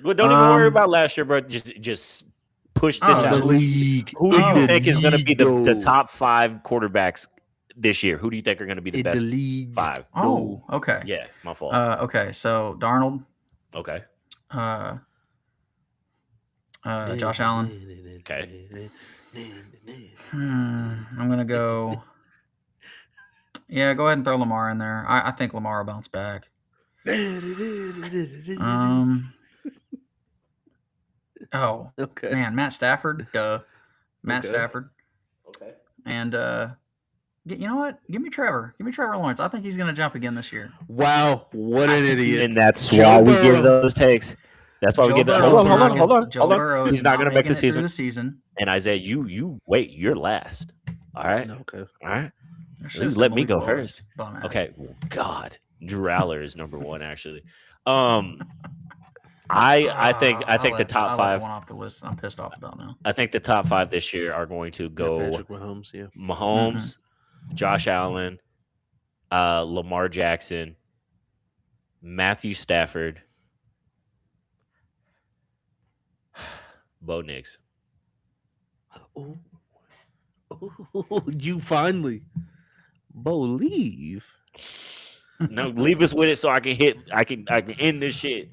Well, don't even worry about last year, bro. Just push this Oh, out. The league. Who do you think is going to be the league, top 5 quarterbacks this year? Who do you think are going to be the in best the league? 5? Oh, okay. Yeah, my fault. Okay, so Darnold, Okay. Josh Allen. Okay. I'm gonna go. Yeah, go ahead and throw Lamar in there. I think Lamar will bounce back. Oh Okay. man, Matt Stafford. Duh. Matt Okay. Stafford. Okay. And you know what? Give me Trevor. Give me Trevor Lawrence. I think he's gonna jump again this year. Wow, what an idiot! And that's Joe why we Burrow. give those takes. That's why we give those. Burrow's not Hold gonna- on. Joe Burrow He's is not going to make making the it through season. the season. And Isaiah, you wait. You're last. All right. Okay. All right. I should've Please said let me Malik go Willis. first. Bum ass. Okay. Well, God, Drew Aller is number 1 actually. I think the top I left 5. one off the list. I'm pissed off about now. I think the top 5 this year are going to go Patrick Mahomes. Yeah. Mahomes, Josh Allen, Lamar Jackson, Matthew Stafford, Bo Nix. Oh, you finally believe. No, leave us with it so I can end this shit.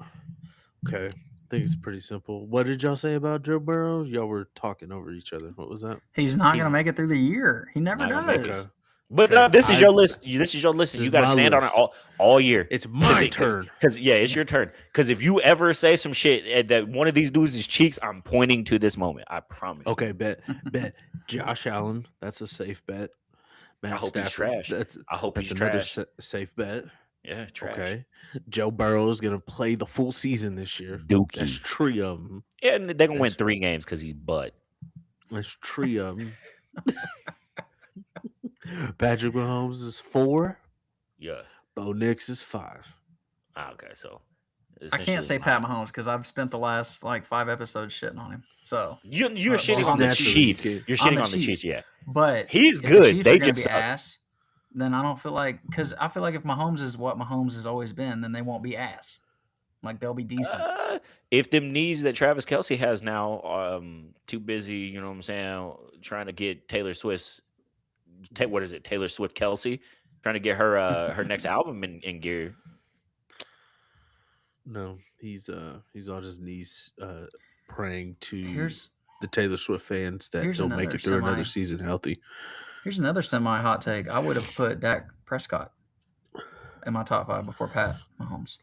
Okay. I think it's pretty simple. What did y'all say about Joe Burrow? Y'all were talking over each other. What was that? He's not He's going to make it through the year. He never not gonna make it. does. But Okay, this is your list. This is your list, and This you is got to my stand on it list. all year. It's my turn. Because it's your turn. Because if you ever say some shit that one of these dudes is cheeks, I'm pointing to this moment. I promise. you. Okay, bet. Josh Allen, that's a safe bet. Matt I hope he's Stafford, trash. I hope that's he's another trash. safe bet. Yeah, trash. Okay. Joe Burrow is going to play the full season this year. That's Dookie. 3 of them. Yeah, and they're gonna win 3 games because he's butt. That's 3 of them. Patrick Mahomes is 4. Yeah. Bo Nix is 5. Okay, so I can't say essentially Pat Mahomes because I've spent the last 5 episodes shitting on him. So, You're Well, shitting well, on the naturally cheats. scared. You're On shitting the on the Chiefs. cheats. Yeah. but He's if good. The Chiefs They are gonna just be suck. ass. Then I don't feel like because I feel like if Mahomes is what Mahomes has always been, then they won't be ass. Like they'll be decent. If them knees that Travis Kelce has now, too busy, you know what I'm saying, trying to get Taylor Swift's, what is it, Taylor Swift Kelsey, trying to get her her next album in gear. No, he's on his knees praying to Here's the Taylor Swift fans that here's he'll make another it through another semi- season healthy. here's another semi hot take. I would have put Dak Prescott in my top 5 before Pat Mahomes.